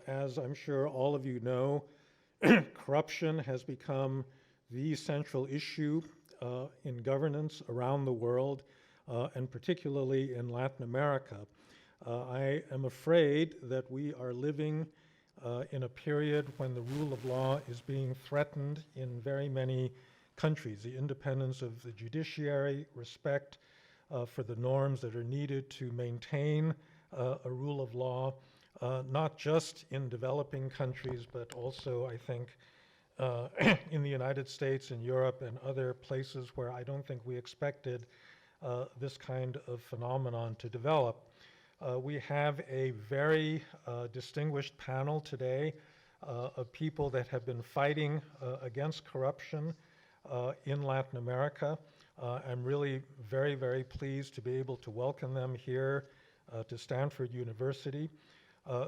As I'm sure all of you know, corruption has become the central issue in governance around the world, and particularly in Latin America. I am afraid that we are living in a period when the rule of law is being threatened in very many countries. The independence of the judiciary, respect for the norms that are needed to maintain a rule of law, not just in developing countries, but also, I think, in the United States and Europe and other places where I don't think we expected this kind of phenomenon to develop. We have a very distinguished panel today of people that have been fighting against corruption in Latin America. I'm really very, very pleased to be able to welcome them here to Stanford University.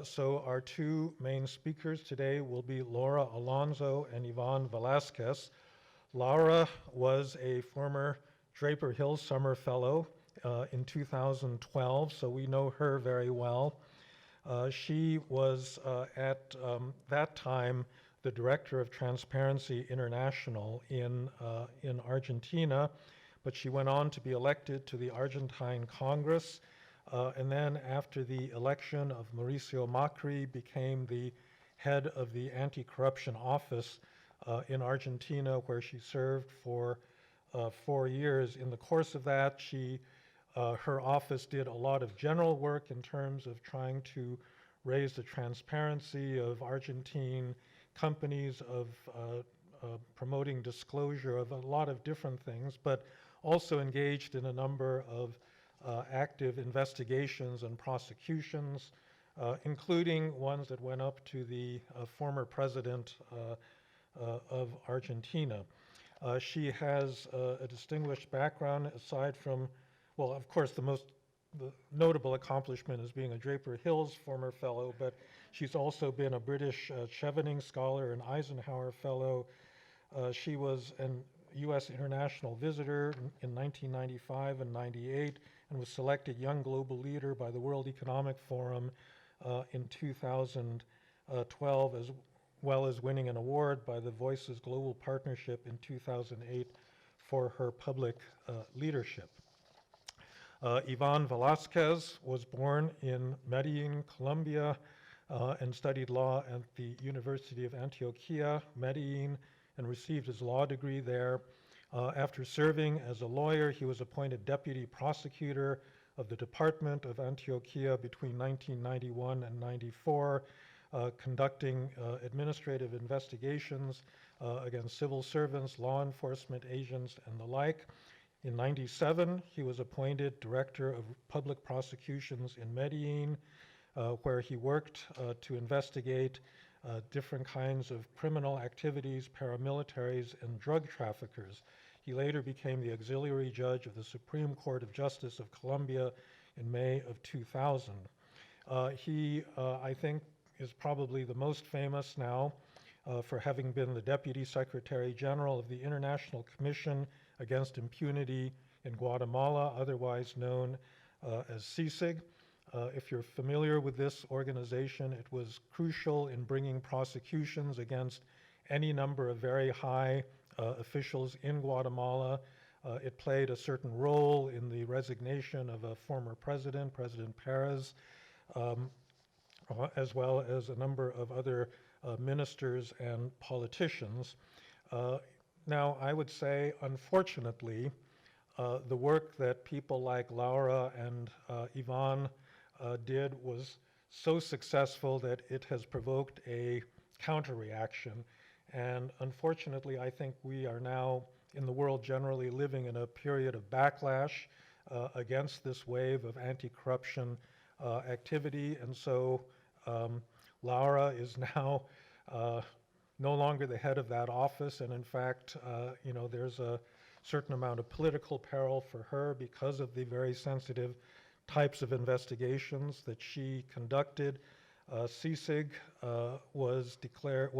So our two main speakers today will be Laura Alonso and Ivan Velasquez. Laura was a former Draper Hill Summer Fellow in 2012, so we know her very well. She was at that time the director of Transparency International in Argentina, but she went on to be elected to the Argentine Congress, and then after the election of Mauricio Macri, became the head of the anti-corruption office in Argentina, where she served for 4 years. In the course of that, her office did a lot of general work in terms of trying to raise the transparency of Argentine companies, of promoting disclosure of a lot of different things, but also engaged in a number of active investigations and prosecutions, including ones that went up to the former president of Argentina. She has a distinguished background aside from, well, of course, the notable accomplishment is being a Draper Hills former fellow, but she's also been a British Chevening Scholar and Eisenhower Fellow. She was an U.S. international visitor in 1995 and 98 and was selected Young Global Leader by the World Economic Forum in 2012, as well as winning an award by the Voices Global Partnership in 2008 for her public leadership. Ivan Velasquez was born in Medellin, Colombia, and studied law at the University of Antioquia, Medellin, and received his law degree there. After serving as a lawyer, he was appointed deputy prosecutor of the Department of Antioquia between 1991 and 94, conducting administrative investigations against civil servants, law enforcement agents, and the like. In 97, he was appointed Director of Public Prosecutions in Medellin, where he worked to investigate different kinds of criminal activities, paramilitaries, and drug traffickers. He later became the auxiliary judge of the Supreme Court of Justice of Colombia in May of 2000. He, I think, is probably the most famous now for having been the Deputy Secretary General of the International Commission Against Impunity in Guatemala, otherwise known as CICIG. If you're familiar with this organization, it was crucial in bringing prosecutions against any number of very high officials in Guatemala. It played a certain role in the resignation of a former president, President Perez, as well as a number of other ministers and politicians. Now, I would say, unfortunately, the work that people like Laura and Ivan did was so successful that it has provoked a counter-reaction. And unfortunately, I think we are now in the world generally living in a period of backlash against this wave of anti-corruption activity. And so Laura is now no longer the head of that office. And in fact, there's a certain amount of political peril for her because of the very sensitive types of investigations that she conducted. CICIG was declared,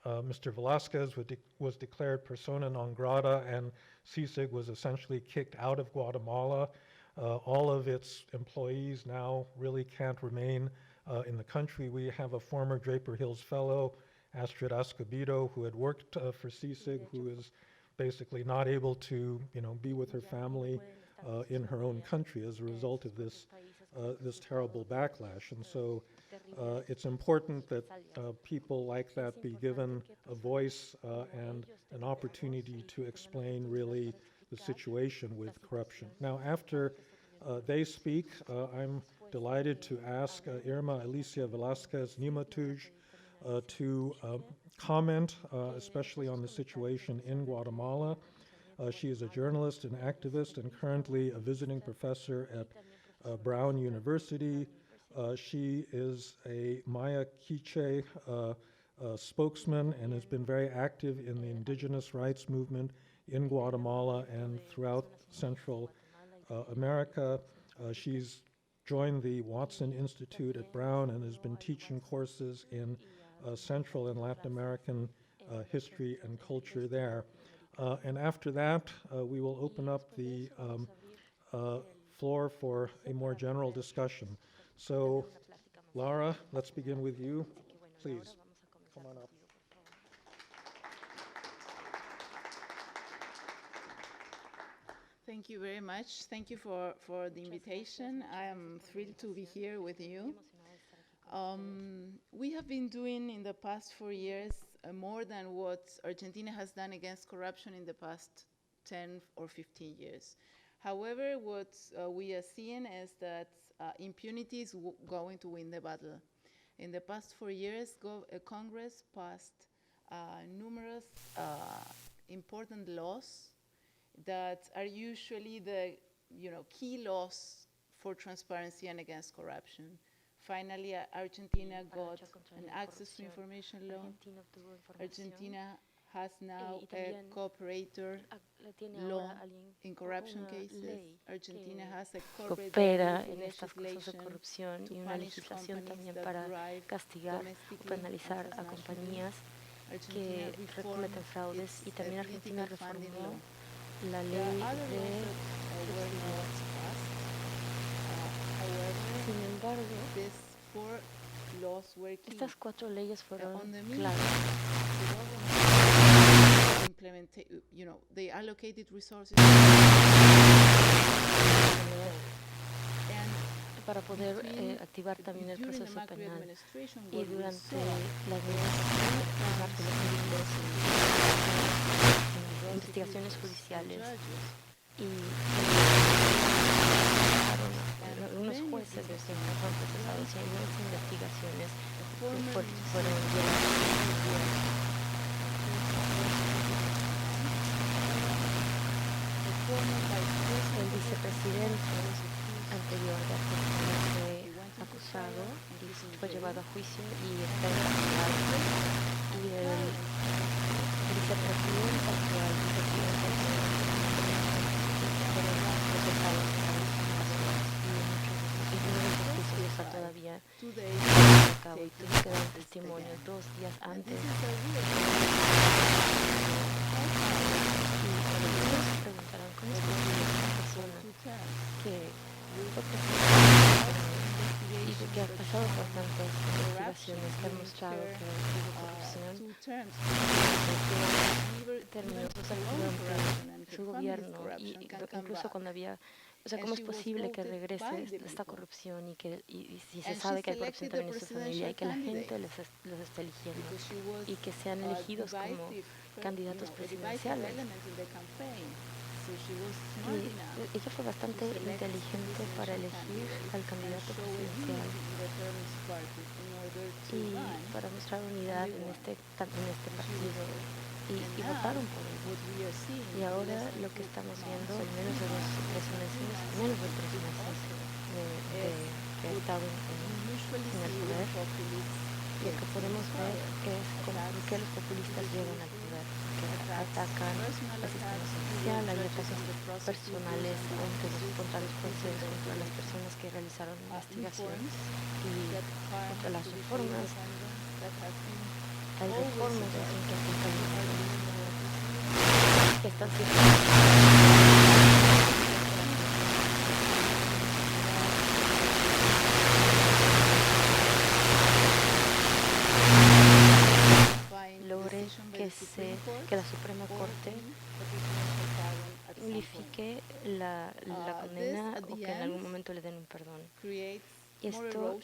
Mr. Velasquez was declared persona non grata, and CICIG was essentially kicked out of Guatemala. All of its employees now really can't remain in the country. We have a former Draper Hills Fellow, Astrid Escobedo, who had worked for CICIG, who is basically not able to, be with her family in her own country as a result of this terrible backlash. And so it's important that people like that be given a voice and an opportunity to explain really the situation with corruption. Now, after they speak, I'm delighted to ask Irma Alicia Velasquez Nimatuj to comment, especially on the situation in Guatemala. She is a journalist and activist and currently a visiting professor at Brown University. She is a Maya Quiche spokesman and has been very active in the indigenous rights movement in Guatemala and throughout Central America. She's joined the Watson Institute at Brown and has been teaching courses in Central and Latin American history and culture there. And after that, we will open up the floor for a more general discussion. So, Lara, let's begin with you. Please, come on up. Thank you very much. Thank you for the invitation. I am thrilled to be here with you. We have been doing in the past 4 years more than what Argentina has done against corruption in the past 10 or 15 years. However, what we are seeing is that impunity is going to win the battle. In the past 4 years, Congress passed numerous important laws that are usually the key laws for transparency and against corruption. Finally, Argentina got an access to information law. Argentina has now a cooperator law in corruption cases. Argentina has a coopera en estas cosas de corrupción y una legislación también para castigar o penalizar a compañías que cometen fraudes, y también Argentina reformó la ley de Sin embargo, estas 4 leyes fueron claves. They allocated resources para poder activar también el proceso penal. Y durante la investigaciones judiciales y algunos jueces de fueron procesados y algunas investigaciones fueron llevadas. El vicepresidente anterior de Argentina fue acusado y fue llevado a juicio y está investigado. Y el vicepresidente actual, fueron procesados y el juicio está todavía a cabo. Y tuve que dar un testimonio 2 días antes. ¿Cómo es posible que una persona que y que ha pasado por tantas investigaciones, que ha mostrado que hubo corrupción, terminó durante su gobierno, y incluso cuando había, ¿cómo es posible que regrese esta corrupción y si se sabe que hay corrupción también en su familia y que la gente los está eligiendo y que sean elegidos como candidatos presidenciales? Y ella fue bastante inteligente para elegir al candidato presidencial y para mostrar unidad en este partido, y votaron por él. Y ahora lo que estamos viendo en menos de 3 meses de que ha estado en el poder, lo que podemos ver es por qué los populistas llegan al poder, que atacan al sistema judicial, hay ataques personales contra los jueces, contra las personas que realizaron investigaciones y contra las reformas. Hay reformas que están siendo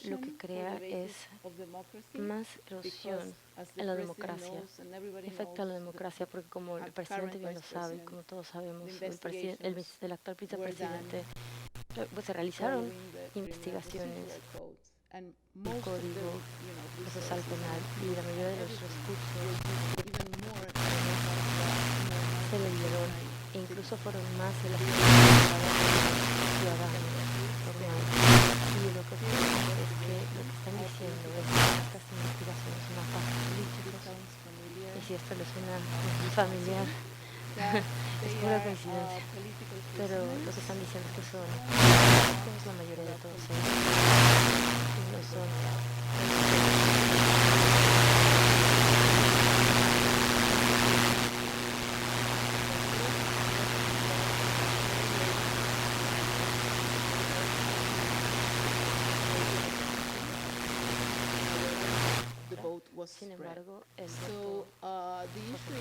lo que crea es más erosión en la democracia. Afecta a la democracia porque como el presidente bien lo sabe, como todos sabemos, el actual vicepresidente, pues se realizaron investigaciones del código procesal penal y la mayoría de los recursos se le dieron e incluso fueron más de las que ciudadanos normales. Y lo que ocurre es que lo que están diciendo es que estas investigaciones son una paz políticos. Y si esto les suena muy familiar, es pura coincidencia. Pero lo que están diciendo es que son la mayoría de todos ellos. Y no son sin embargo, el So the issue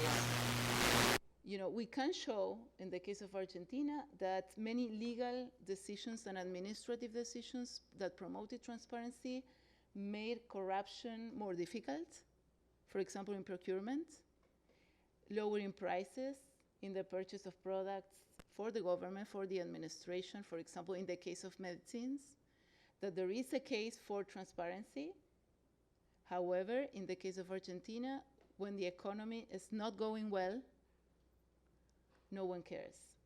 is, we can show in the case of Argentina that many legal decisions and administrative decisions that promoted transparency made corruption more difficult. For example, in procurement, lowering prices in the purchase of products for the government, for the administration. For example, in the case of medicines, that there is a case for transparency. However, in the case of Argentina, when the economy is not going well, no one cares.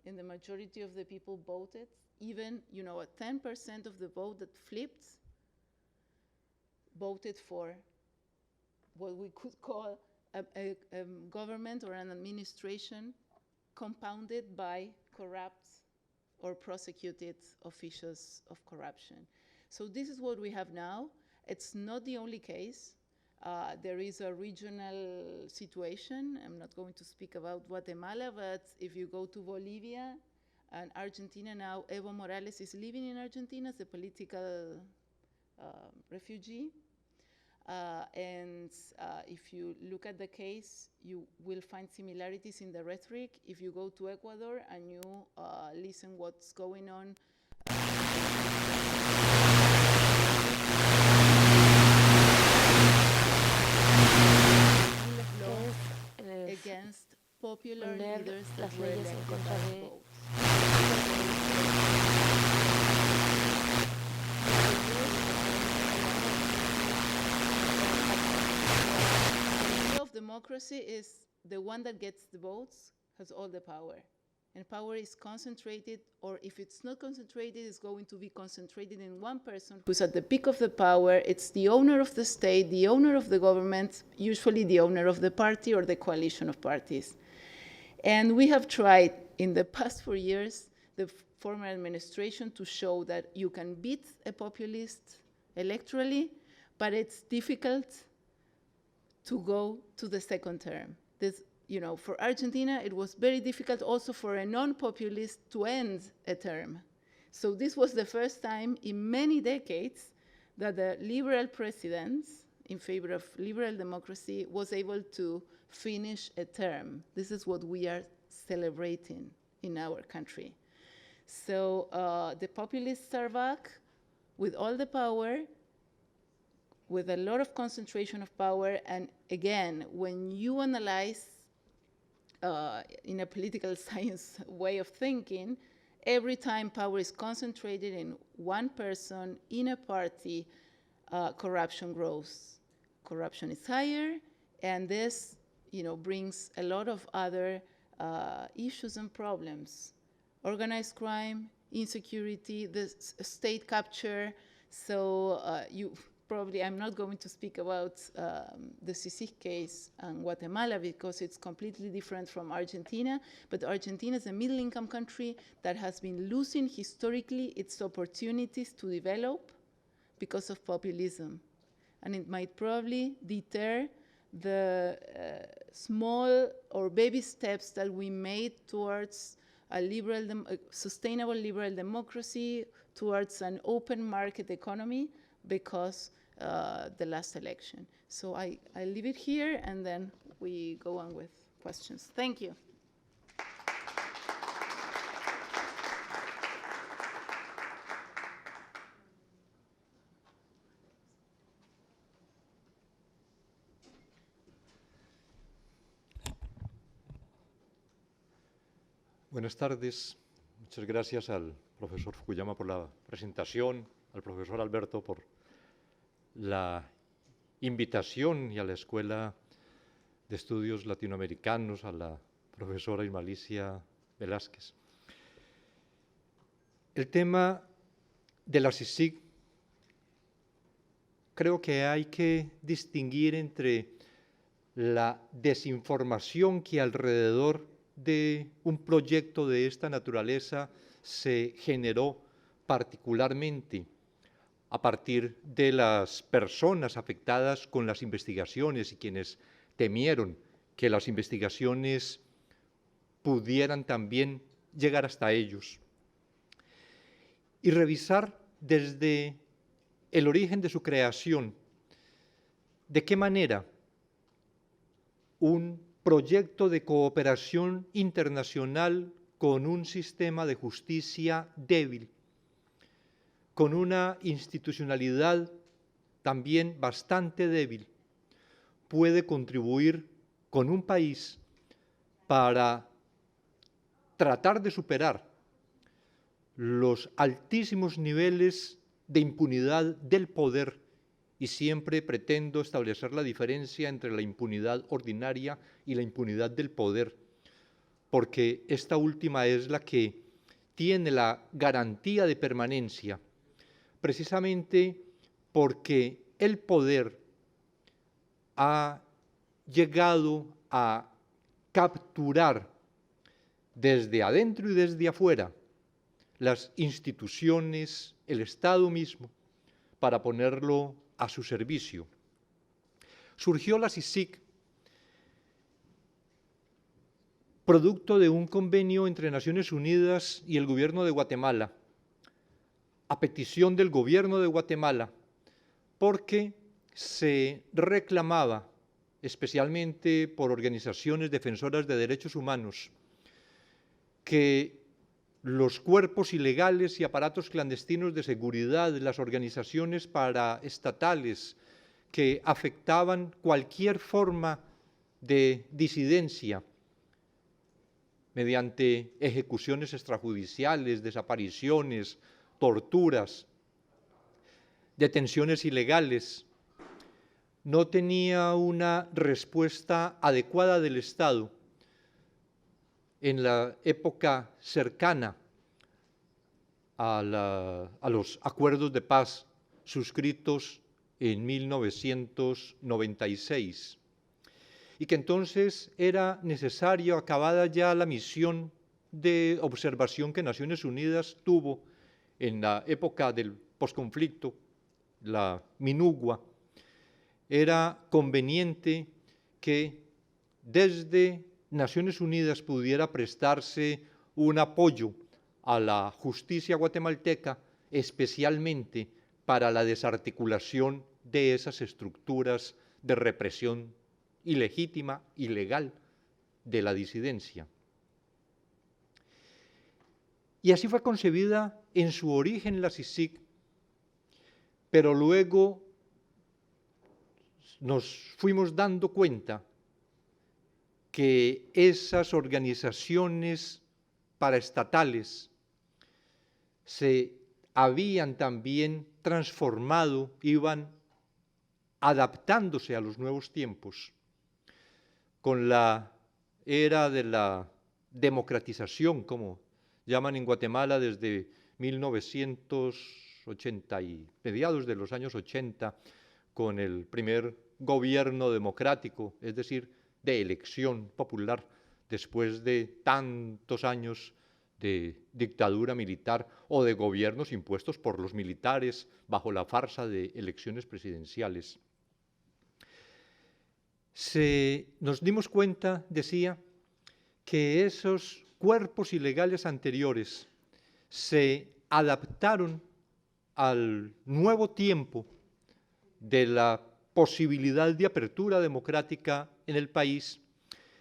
And the majority of the people voted, even, 10% of the vote that flipped voted for what we could call a government or an administration compounded by corrupt or prosecuted officials of corruption. So this is what we have now. It's not the only case. There is a regional situation. I'm not going to speak about Guatemala, but if you go to Bolivia and Argentina now, Evo Morales is living in Argentina as a political refugee. And if you look at the case, you will find similarities in the rhetoric. If you go to Ecuador and you listen what's going on, against popular leaders that were elected by votes. The idea of democracy is the one that gets the votes has all the power. And power is concentrated, or if it's not concentrated, it's going to be concentrated in one person who's at the peak of the power. It's the owner of the state, the owner of the government, usually the owner of the party or the coalition of parties. And we have tried in the past 4 years, the former administration, to show that you can beat a populist electorally, but it's difficult to go to the second term. For Argentina, it was very difficult also for a non-populist to end a term. So this was the first time in many decades that the liberal president in favor of liberal democracy was able to finish a term. This is what we are celebrating in our country. So the populists are back with all the power, with a lot of concentration of power. And again, when you analyze in a political science way of thinking, every time power is concentrated in one person, in a party, corruption grows. Corruption is higher, and this brings a lot of other issues and problems. Organized crime, insecurity, the state capture. So I'm not going to speak about the CICIG case in Guatemala because it's completely different from Argentina, but Argentina is a middle-income country that has been losing historically its opportunities to develop because of populism. And it might probably deter the small or baby steps that we made towards a sustainable liberal democracy, towards an open market economy, because the last election. So I leave it here, and then we go on with questions. Thank you. Buenas tardes. Muchas gracias al profesor Fukuyama por la presentación, al profesor Alberto por la invitación y a la Escuela de Estudios Latinoamericanos, a la profesora Ismalicia Velázquez. El tema de la CICIG, creo que hay que distinguir entre la desinformación que alrededor de un proyecto de esta naturaleza se generó particularmente a partir de las personas afectadas con las investigaciones y quienes temieron que las investigaciones pudieran también llegar hasta ellos. Y revisar desde el origen de su creación, de qué manera un proyecto de cooperación internacional con un sistema de justicia débil, con una institucionalidad también bastante débil, puede contribuir con un país para tratar de superar los altísimos niveles de impunidad del poder, y siempre pretendo establecer la diferencia entre la impunidad ordinaria y la impunidad del poder, porque esta última es la que tiene la garantía de permanencia, precisamente porque el poder ha llegado a capturar desde adentro y desde afuera las instituciones, el Estado mismo, para ponerlo a su servicio. Surgió la CICIG producto de un convenio entre Naciones Unidas y el gobierno de Guatemala, a petición del gobierno de Guatemala, porque se reclamaba, especialmente por organizaciones defensoras de derechos humanos, que los cuerpos ilegales y aparatos clandestinos de seguridad, las organizaciones paraestatales que afectaban cualquier forma de disidencia mediante ejecuciones extrajudiciales, desapariciones, torturas, detenciones ilegales, no tenía una respuesta adecuada del Estado en la época cercana a los acuerdos de paz suscritos en 1996, y que entonces era necesario, acabada ya la misión de observación que Naciones Unidas tuvo en la época del posconflicto, la MINUGUA, era conveniente que desde Naciones Unidas pudiera prestarse un apoyo a la justicia guatemalteca, especialmente para la desarticulación de esas estructuras de represión ilegítima, ilegal, de la disidencia. Y así fue concebida en su origen la CICIG, pero luego nos fuimos dando cuenta que esas organizaciones paraestatales se habían también transformado, iban adaptándose a los nuevos tiempos. Con la era de la democratización, como llaman en Guatemala desde 1980 y mediados de los años 80, con el primer gobierno democrático, es decir, de elección popular, después de tantos años de dictadura militar o de gobiernos impuestos por los militares bajo la farsa de elecciones presidenciales. Nos dimos cuenta, decía, que esos cuerpos ilegales anteriores se adaptaron al nuevo tiempo de la posibilidad de apertura democrática en el país,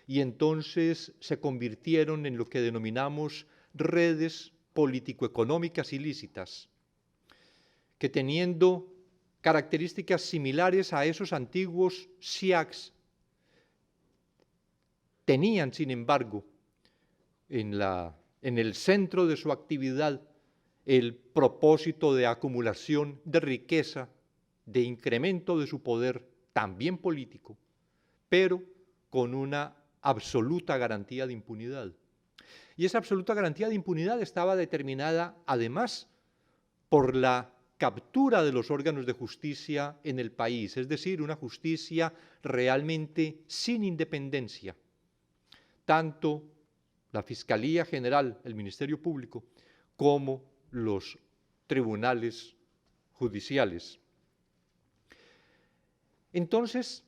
y entonces se convirtieron en lo que denominamos redes político-económicas ilícitas, que teniendo características similares a esos antiguos SIACs, tenían, sin embargo, en la en el centro de su actividad el propósito de acumulación de riqueza, de incremento de su poder, también político, pero con una absoluta garantía de impunidad. Y esa absoluta garantía de impunidad estaba determinada, además, por la captura de los órganos de justicia en el país, es decir, una justicia realmente sin independencia. Tanto la Fiscalía General, el Ministerio Público, como los tribunales judiciales. Entonces,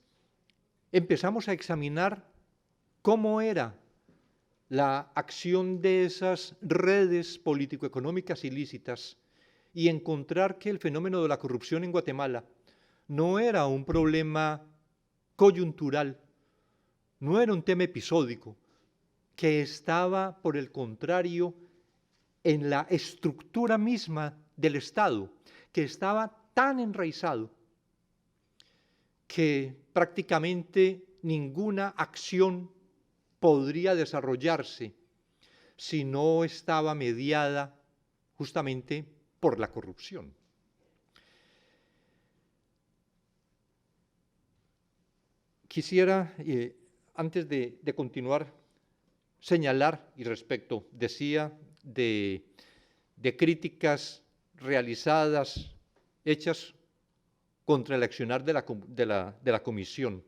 empezamos a examinar cómo era la acción de esas redes político-económicas ilícitas y encontrar que el fenómeno de la corrupción en Guatemala no era un problema coyuntural, no era un tema episódico, que estaba, por el contrario, en la estructura misma del Estado, que estaba tan enraizado que prácticamente ninguna acción podría desarrollarse si no estaba mediada justamente por la corrupción. Quisiera, antes de continuar, señalar, y respecto, decía, de críticas realizadas, hechas contra el accionar de la comisión,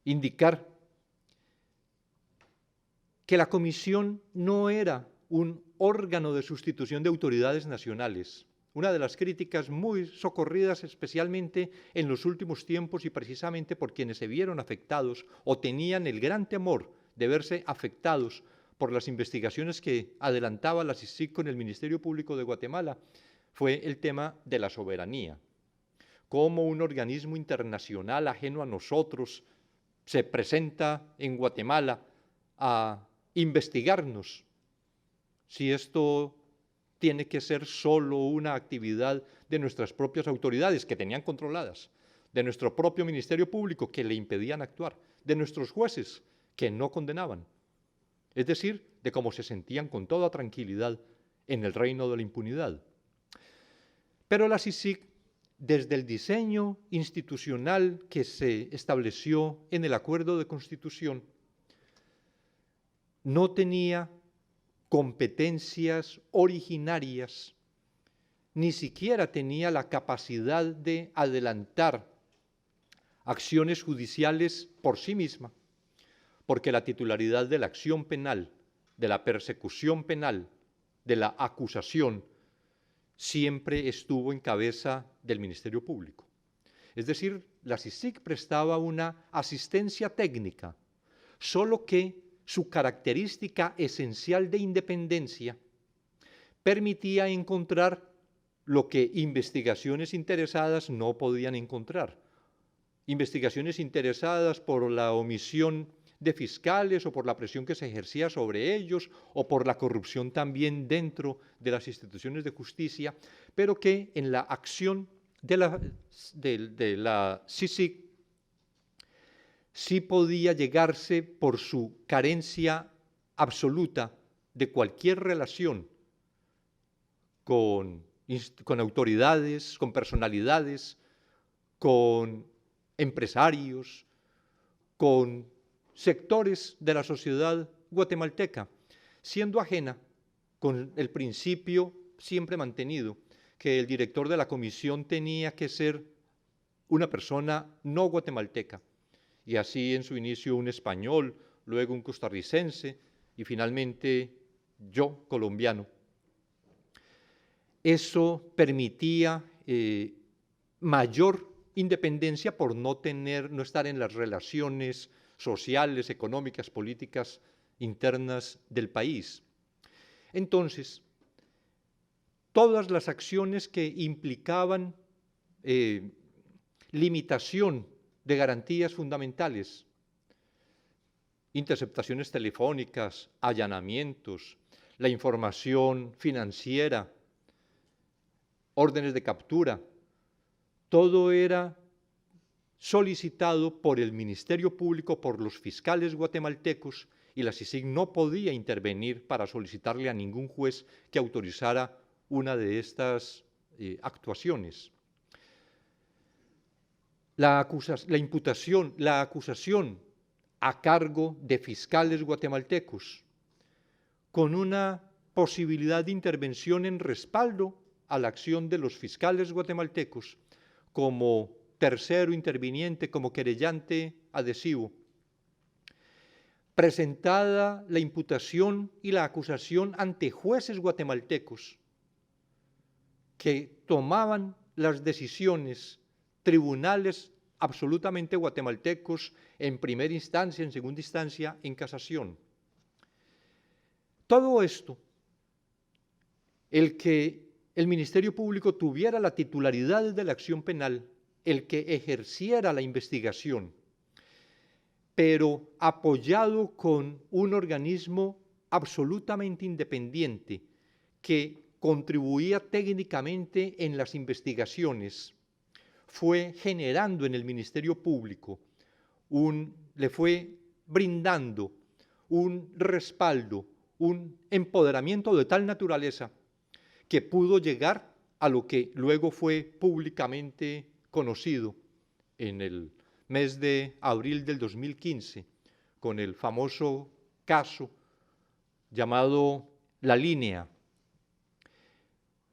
indicar que la comisión no era un órgano de sustitución de autoridades nacionales. Una de las críticas muy socorridas especialmente en los últimos tiempos y precisamente por quienes se vieron afectados o tenían el gran temor de verse afectados por las investigaciones que adelantaba la CICIG con el Ministerio Público de Guatemala, fue el tema de la soberanía. Cómo un organismo internacional ajeno a nosotros se presenta en Guatemala a investigarnos, si esto tiene que ser solo una actividad de nuestras propias autoridades que tenían controladas, de nuestro propio Ministerio Público que le impedían actuar, de nuestros jueces que no condenaban, es decir, de cómo se sentían con toda tranquilidad en el reino de la impunidad. Pero la CICIG, desde el diseño institucional que se estableció en el Acuerdo de Constitución, no tenía competencias originarias, ni siquiera tenía la capacidad de adelantar acciones judiciales por sí misma, porque la titularidad de la acción penal, de la persecución penal, de la acusación, siempre estuvo en cabeza del Ministerio Público. Es decir, la CICIG prestaba una asistencia técnica, solo que su característica esencial de independencia permitía encontrar lo que investigaciones interesadas no podían encontrar. Investigaciones interesadas por la omisión de fiscales o por la presión que se ejercía sobre ellos o por la corrupción también dentro de las instituciones de justicia, pero que en la acción de la CICIG sí podía llegarse por su carencia absoluta de cualquier relación con autoridades, con personalidades, con empresarios, con sectores de la sociedad guatemalteca, siendo ajena con el principio siempre mantenido que el director de la comisión tenía que ser una persona no guatemalteca, y así en su inicio un español, luego un costarricense y finalmente yo, colombiano. Eso permitía mayor independencia por no estar en las relaciones sociales, económicas, políticas internas del país. Entonces, todas las acciones que implicaban limitación de garantías fundamentales, interceptaciones telefónicas, allanamientos, la información financiera, órdenes de captura, todo era solicitado por el Ministerio Público, por los fiscales guatemaltecos y la CICIG no podía intervenir para solicitarle a ningún juez que autorizara una de estas actuaciones. La acusación a cargo de fiscales guatemaltecos, con una posibilidad de intervención en respaldo a la acción de los fiscales guatemaltecos, como tercero interviniente, como querellante adhesivo. Presentada la imputación y la acusación ante jueces guatemaltecos que tomaban las decisiones, tribunales absolutamente guatemaltecos en primera instancia, en segunda instancia, en casación. Todo esto, el que el Ministerio Público tuviera la titularidad de la acción penal, el que ejerciera la investigación, pero apoyado con un organismo absolutamente independiente que contribuía técnicamente en las investigaciones, fue generando en el Ministerio Público, le fue brindando un respaldo, un empoderamiento de tal naturaleza que pudo llegar a lo que luego fue públicamente conocido en el mes de abril del 2015, con el famoso caso llamado La Línea,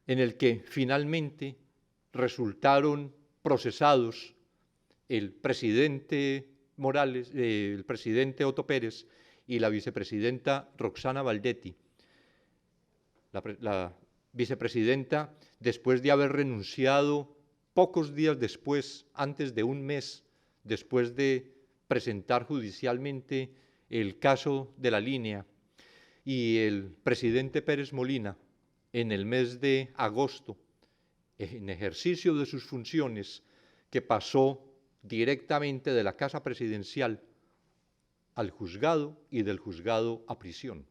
en el que finalmente resultaron procesados el presidente Morales, el presidente Otto Pérez y la vicepresidenta Roxana Valdetti. La vicepresidenta, después de haber renunciado pocos días después, antes de un mes, después de presentar judicialmente el caso de La Línea, y el presidente Pérez Molina, en el mes de agosto, en ejercicio de sus funciones, que pasó directamente de la Casa Presidencial al juzgado y del juzgado a prisión,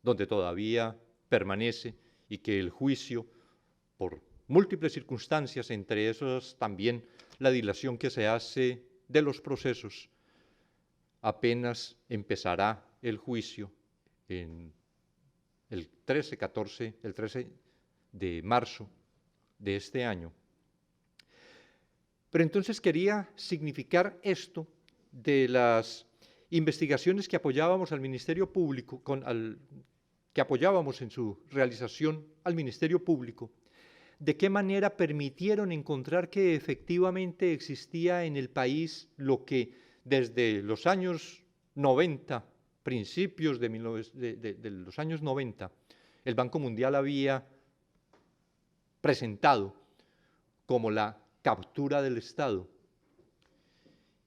donde todavía permanece y que el juicio, por múltiples circunstancias, entre esas también la dilación que se hace de los procesos, apenas empezará el juicio en el 13 de marzo de este año. Pero entonces quería significar esto de las investigaciones que apoyábamos al Ministerio Público, que apoyábamos en su realización al Ministerio Público, de qué manera permitieron encontrar que efectivamente existía en el país lo que desde los años 90, principios de los años 90, el Banco Mundial había presentado como la captura del Estado,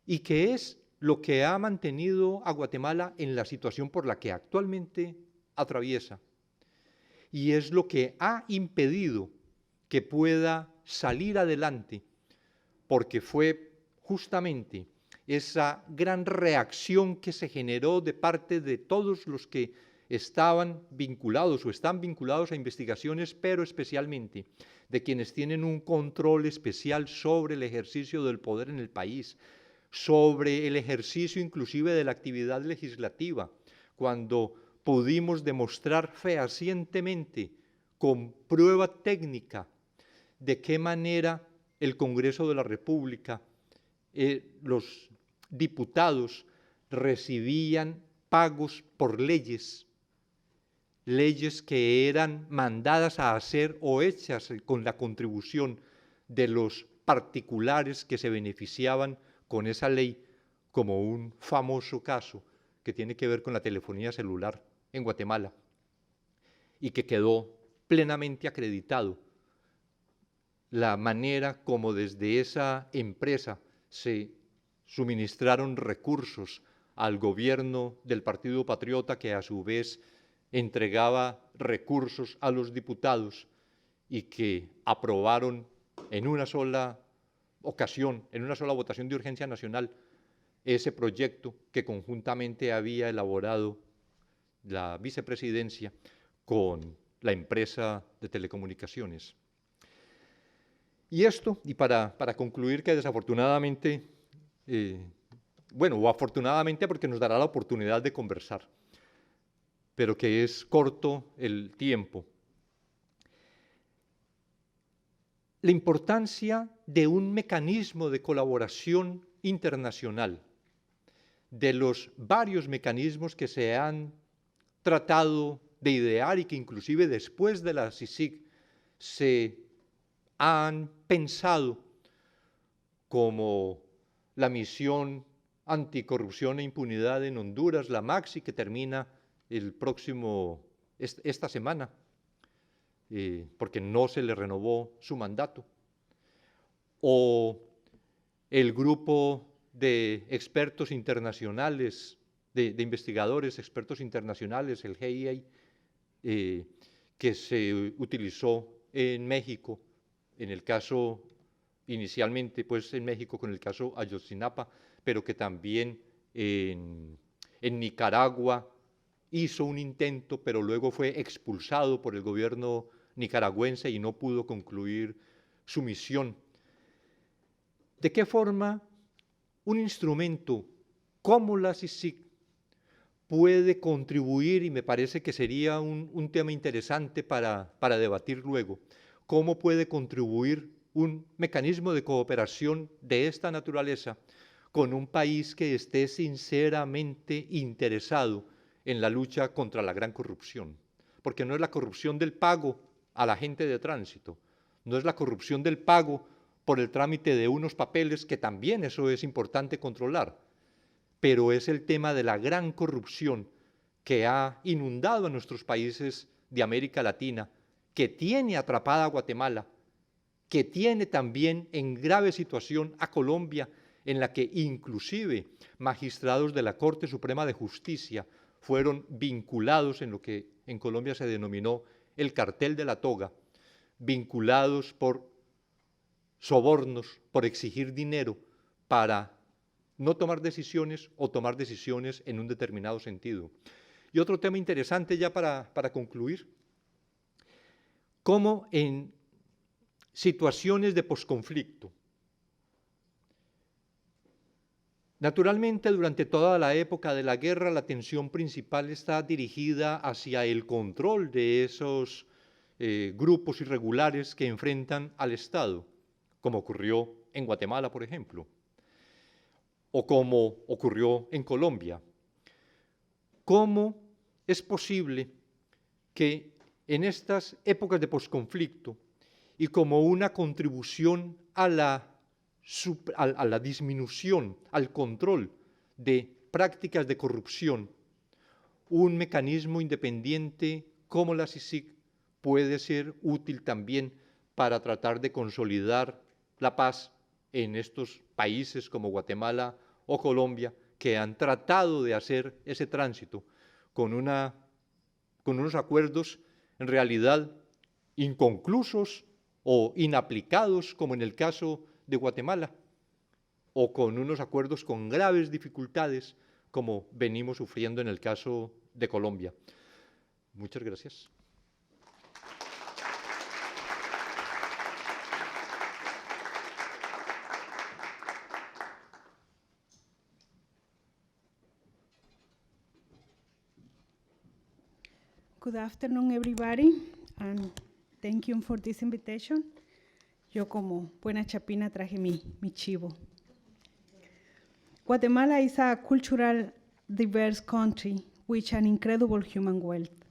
y que es lo que ha mantenido a Guatemala en la situación por la que actualmente atraviesa, y es lo que ha impedido que pueda salir adelante, porque fue justamente esa gran reacción que se generó de parte de todos los que estaban vinculados o están vinculados a investigaciones, pero especialmente de quienes tienen un control especial sobre el ejercicio del poder en el país, sobre el ejercicio inclusive de la actividad legislativa, cuando pudimos demostrar fehacientemente, con prueba técnica, de qué manera el Congreso de la República, los diputados recibían pagos por leyes que eran mandadas a hacer o hechas con la contribución de los particulares que se beneficiaban con esa ley, como un famoso caso que tiene que ver con la telefonía celular en Guatemala y que quedó plenamente acreditado la manera como desde esa empresa se suministraron recursos al gobierno del Partido Patriota, que a su vez entregaba recursos a los diputados y que aprobaron en una sola ocasión, en una sola votación de urgencia nacional, ese proyecto que conjuntamente había elaborado la vicepresidencia con la empresa de telecomunicaciones. Y esto, y para concluir que desafortunadamente bueno, o afortunadamente porque nos dará la oportunidad de conversar, pero que es corto el tiempo. La importancia de un mecanismo de colaboración internacional, de los varios mecanismos que se han tratado de idear y que inclusive después de la CICIG se han pensado, como la misión anticorrupción e impunidad en Honduras, la MAXI, que termina esta semana, porque no se le renovó su mandato, o el grupo de expertos internacionales, de investigadores, expertos internacionales, el GIEI, que se utilizó en México, en el caso, inicialmente pues en México con el caso Ayotzinapa, pero que también en Nicaragua hizo un intento, pero luego fue expulsado por el gobierno nicaragüense y no pudo concluir su misión. ¿De qué forma un instrumento como la CICIG puede contribuir, y me parece que sería un tema interesante para debatir luego, cómo puede contribuir un mecanismo de cooperación de esta naturaleza con un país que esté sinceramente interesado en la lucha contra la gran corrupción? Porque no es la corrupción del pago a la gente de tránsito, no es la corrupción del pago por el trámite de unos papeles, que también eso es importante controlar, pero es el tema de la gran corrupción que ha inundado a nuestros países de América Latina, que tiene atrapada a Guatemala, que tiene también en grave situación a Colombia, en la que inclusive magistrados de la Corte Suprema de Justicia fueron vinculados en lo que en Colombia se denominó el cartel de la toga, vinculados por sobornos, por exigir dinero para no tomar decisiones o tomar decisiones en un determinado sentido. Y otro tema interesante ya para concluir, cómo en situaciones de posconflicto, naturalmente durante toda la época de la guerra la atención principal está dirigida hacia el control de esos grupos irregulares que enfrentan al Estado, como ocurrió en Guatemala, por ejemplo, o como ocurrió en Colombia. ¿Cómo es posible que en estas épocas de posconflicto y como una contribución a la disminución, al control de prácticas de corrupción, un mecanismo independiente como la CICIG puede ser útil también para tratar de consolidar la paz en estos países como Guatemala o Colombia, que han tratado de hacer ese tránsito con unos acuerdos en realidad inconclusos o inaplicados, como en el caso de Guatemala, o con unos acuerdos con graves dificultades, como venimos sufriendo en el caso de Colombia? Muchas gracias. Good afternoon, everybody, and thank you for this invitation. Yo como buena chapina traje mi chivo. Guatemala is a cultural diverse country with an incredible human wealth.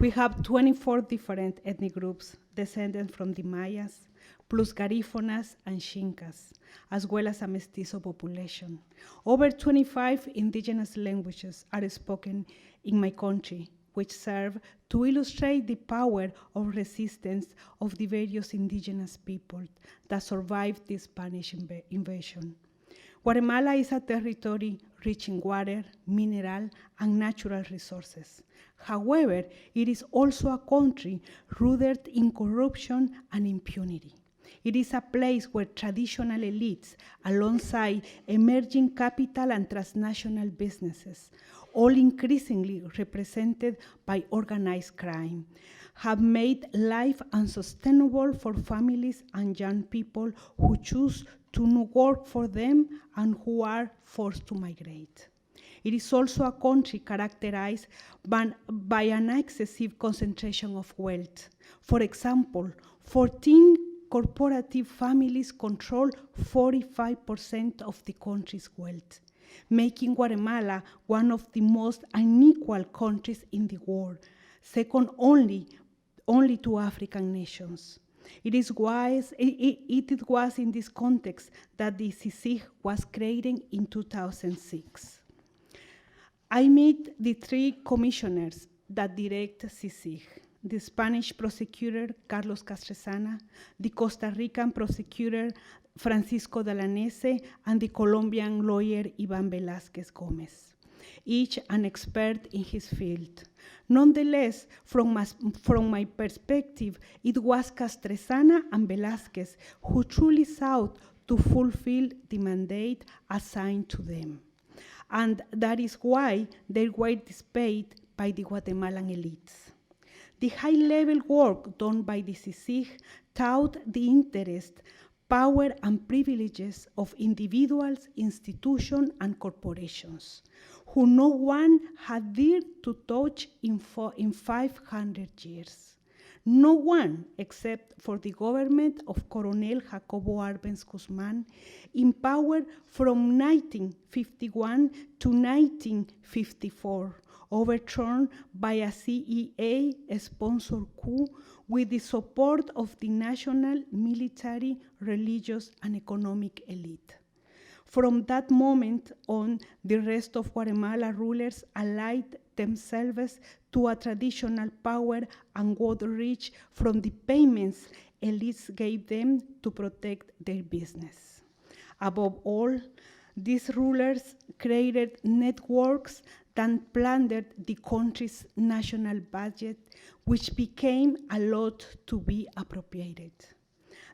We have 24 different ethnic groups descended from the Mayas, plus Garífonas and Xincas, as well as a mestizo population. Over 25 indigenous languages are spoken in my country, which serve to illustrate the power of resistance of the various indigenous people that survived the Spanish invasion. Guatemala is a territory rich in water, mineral, and natural resources. However, it is also a country rooted in corruption and impunity. It is a place where traditional elites, alongside emerging capital and transnational businesses, all increasingly represented by organized crime, have made life unsustainable for families and young people who choose to work for them and who are forced to migrate. It is also a country characterized by an excessive concentration of wealth. For example, 14 corporative families control 45% of the country's wealth, making Guatemala one of the most unequal countries in the world, second only to African nations. It was in this context that the CICIG was created in 2006. I met the 3 commissioners that direct CICIG: the Spanish prosecutor, Carlos Castresana, the Costa Rican prosecutor, Francisco Dalanese, and the Colombian lawyer, Ivan Velázquez Gómez, each an expert in his field. Nonetheless, from my perspective, it was Castresana and Velázquez who truly sought to fulfill the mandate assigned to them. And that is why they were displayed by the Guatemalan elites. The high-level work done by the CICIG taught the interest, power, and privileges of individuals, institutions, and corporations, who no one had dared to touch in 500 years. No one, except for the government of Coronel Jacobo Arbenz Guzman, in power from 1951 to 1954, overthrown by a CEA-sponsored coup with the support of the national, military, religious, and economic elite. From that moment on, the rest of Guatemala rulers allied themselves to a traditional power and got rich from the payments elites gave them to protect their business. Above all, these rulers created networks that plundered the country's national budget, which became a lot to be appropriated.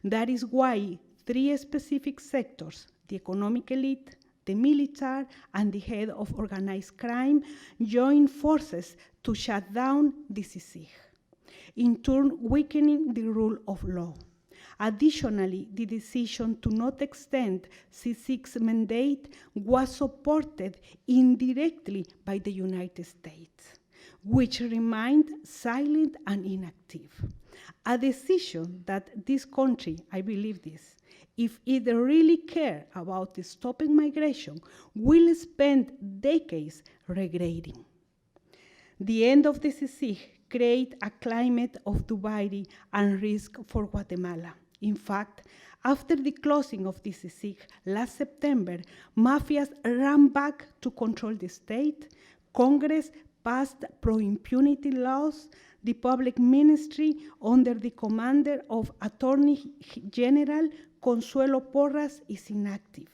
That is why 3 specific sectors, the economic elite, the military, and the head of organized crime, joined forces to shut down the CICIG, in turn weakening the rule of law. Additionally, the decision to not extend CICIG's mandate was supported indirectly by the United States, which remained silent and inactive. A decision that this country, I believe this, if it really cares about stopping migration, will spend decades regretting. The end of the CICIG created a climate of dubiety and risk for Guatemala. In fact, after the closing of the CICIG last September, mafias ran back to control the state, Congress passed pro-impunity laws, the public ministry under the commander of Attorney General Consuelo Porras is inactive.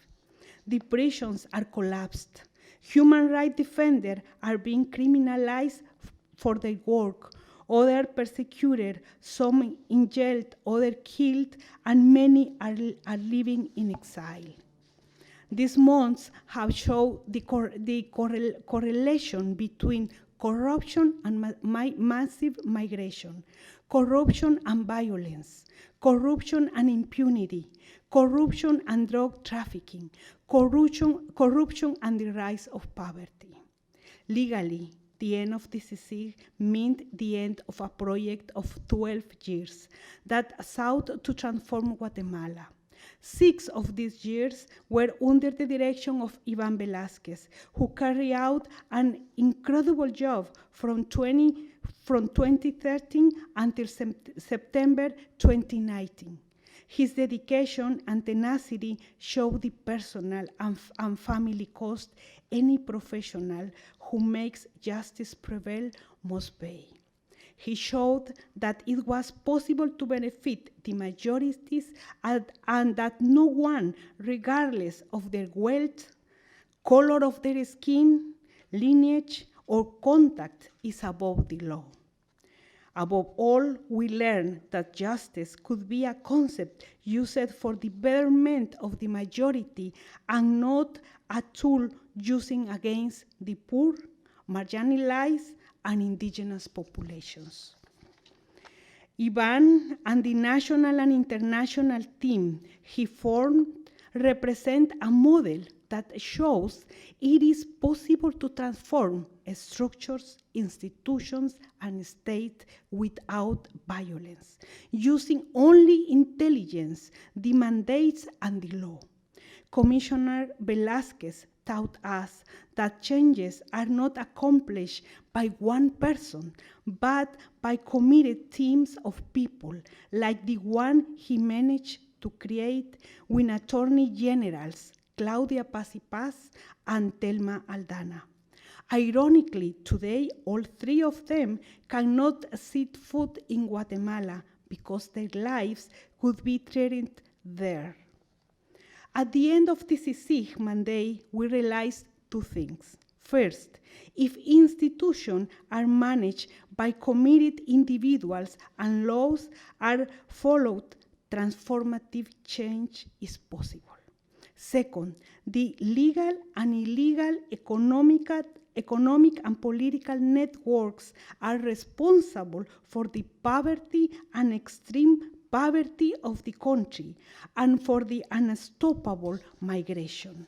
The prisons are collapsed. Human rights defenders are being criminalized for their work. Others persecuted, some in jail, others killed, and many are living in exile. These months have shown the correlation between corruption and massive migration, corruption and violence, corruption and impunity, corruption and drug trafficking, corruption and the rise of poverty. Legally, the end of the CICIG meant the end of a project of 12 years that sought to transform Guatemala. 6 of these years were under the direction of Ivan Velázquez, who carried out an incredible job from 2013 until September 2019. His dedication and tenacity show the personal and family cost any professional who makes justice prevail must pay. He showed that it was possible to benefit the majorities and that no one, regardless of their wealth, color of their skin, lineage, or contact, is above the law. Above all, we learned that justice could be a concept used for the betterment of the majority and not a tool using against the poor, marginalized, and indigenous populations. Ivan and the national and international team he formed represent a model that shows it is possible to transform structures, institutions, and state without violence, using only intelligence, the mandates, and the law. Commissioner Velázquez taught us that changes are not accomplished by one person, but by committed teams of people, like the one he managed to create with Attorney Generals Claudia Paz y Paz and Thelma Aldana. Ironically, today, all three of them cannot set foot in Guatemala because their lives could be threatened there. At the end of the CICIG mandate, we realized two things. First, if institutions are managed by committed individuals and laws are followed, transformative change is possible. Second, the legal and illegal economic and political networks are responsible for the poverty and extreme poverty of the country and for the unstoppable migration.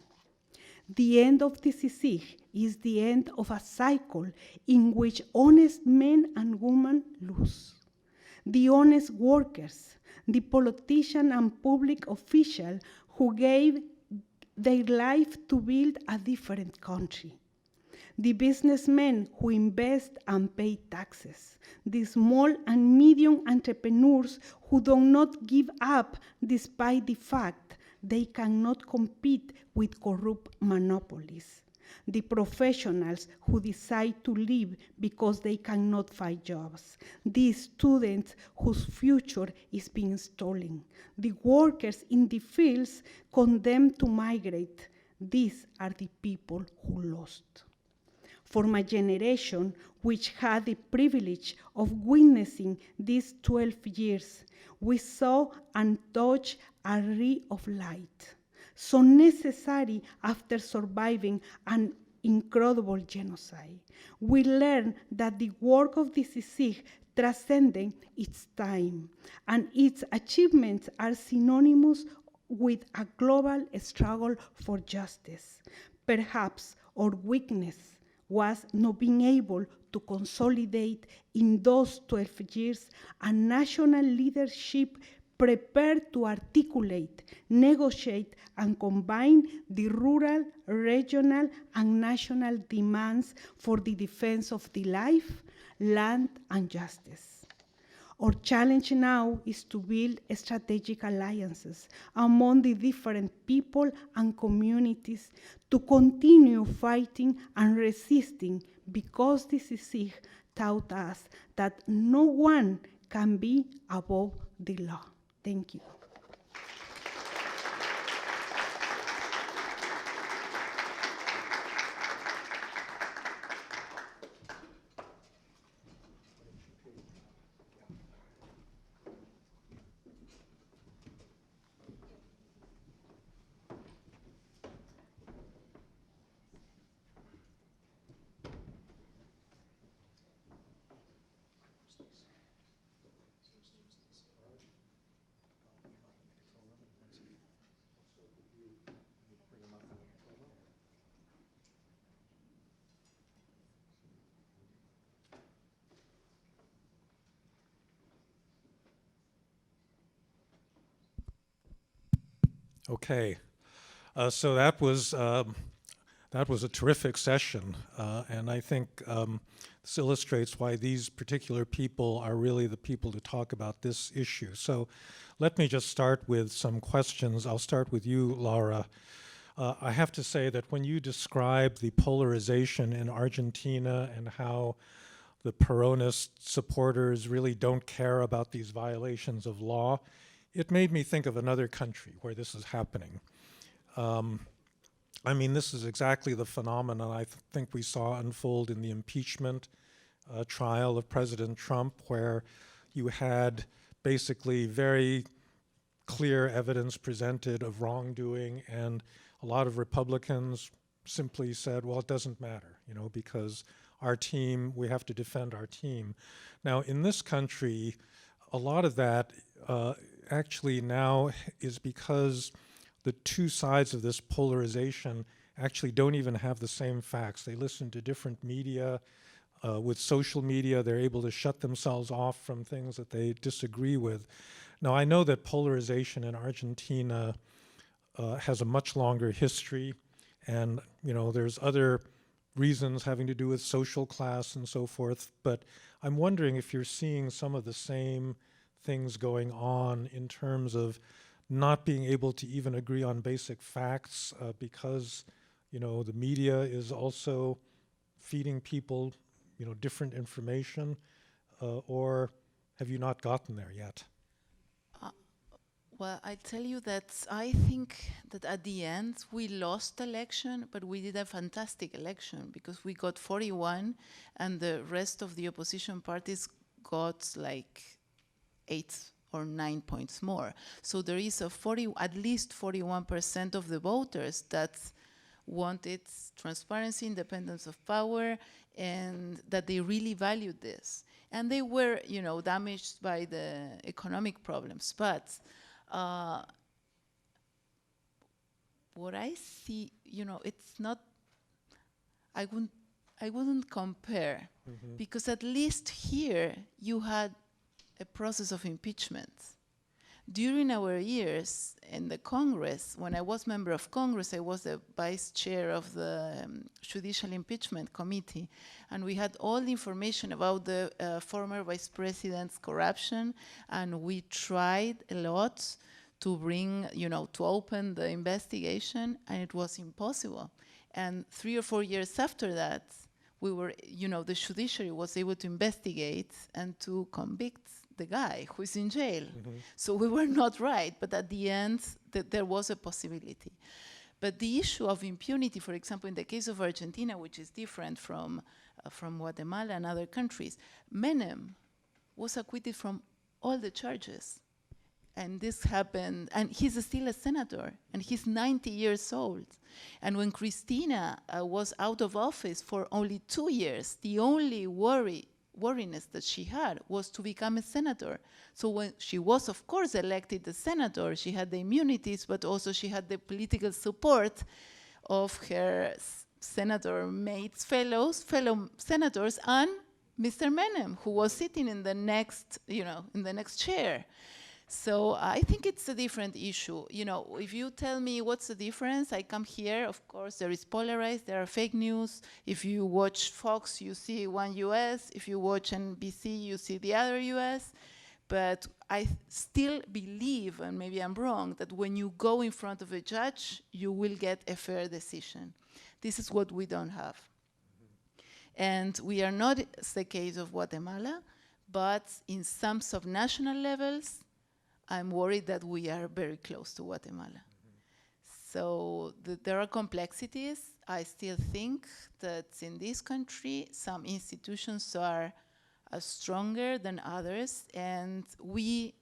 The end of the CICIG is the end of a cycle in which honest men and women lose. The honest workers, the politicians and public officials who gave their life to build a different country. The businessmen who invest and pay taxes, the small and medium entrepreneurs who do not give up despite the fact they cannot compete with corrupt monopolies, the professionals who decide to leave because they cannot find jobs, the students whose future is being stolen, the workers in the fields condemned to migrate. These are the people who lost. For my generation, which had the privilege of witnessing these 12 years, we saw and touched a ray of light, so necessary after surviving an incredible genocide. We learned that the work of the CICIG transcended its time, and its achievements are synonymous with a global struggle for justice. Perhaps our weakness was not being able to consolidate in those 12 years a national leadership prepared to articulate, negotiate, and combine the rural, regional, and national demands for the defense of the life, land, and justice. Our challenge now is to build strategic alliances among the different people and communities to continue fighting and resisting, because the CICIG taught us that no one can be above the law. Thank you. Okay, so that was a terrific session, and I think this illustrates why these particular people are really the people to talk about this issue. So let me just start with some questions. I'll start with you, Laura. I have to say that when you describe the polarization in Argentina and how the Peronist supporters really don't care about these violations of law, it made me think of another country where this is happening. I mean, this is exactly the phenomenon I think we saw unfold in the impeachment trial of President Trump, where you had basically very clear evidence presented of wrongdoing, and a lot of Republicans simply said, well, it doesn't matter, you know, because our team, we have to defend our team. Now, in this country, a lot of that actually now is because the two sides of this polarization actually don't even have the same facts. They listen to different media. With social media, they're able to shut themselves off from things that they disagree with. Now, I know that polarization in Argentina has a much longer history, and there's other reasons having to do with social class and so forth, but I'm wondering if you're seeing some of the same things going on in terms of not being able to even agree on basic facts because the media is also feeding people different information, or have you not gotten there yet? Well, I tell you that I think that at the end we lost the election, but we did a fantastic election because we got 41 and the rest of the opposition parties got like 8 or 9 points more. So there is at least 41% of the voters that wanted transparency, independence of power, and that they really valued this. And they were, damaged by the economic problems. But what I see, it's not, I wouldn't compare, because at least here you had a process of impeachment. During our years in the Congress, when I was member of Congress, I was the vice chair of the Judicial Impeachment Committee, and we had all the information about the former vice president's corruption, and we tried a lot to bring, to open the investigation, and it was impossible. And 3 or 4 years after that, we were, the judiciary was able to investigate and to convict the guy who is in jail. So we were not right, but at the end, there was a possibility. But the issue of impunity, for example, in the case of Argentina, which is different from Guatemala and other countries, Menem was acquitted from all the charges. And this happened, and he's still a senator, and he's 90 years old. And when Cristina was out of office for only 2 years, the only worriness that she had was to become a senator. So when she was, of course, elected a senator, she had the immunities, but also she had the political support of her senator mates, fellow senators, and Mr. Menem, who was sitting in the next, in the next chair. So I think it's a different issue. If you tell me what's the difference, I come here, of course, there is polarized, there are fake news. If you watch Fox, you see one US. If you watch NBC, you see the other US. But I still believe, and maybe I'm wrong, that when you go in front of a judge, you will get a fair decision. This is what we don't have. And we are not, it's the case of Guatemala, but in some subnational levels, I'm worried that we are very close to Guatemala. So there are complexities. I still think that in this country, some institutions are stronger than others, and we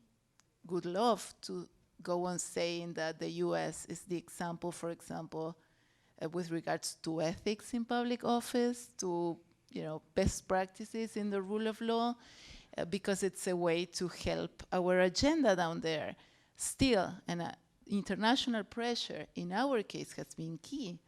would love to go on saying that the US is the example, for example, with regards to ethics in public office, to best practices in the rule of law, because it's a way to help our agenda down there. Still, international pressure, in our case, has been key,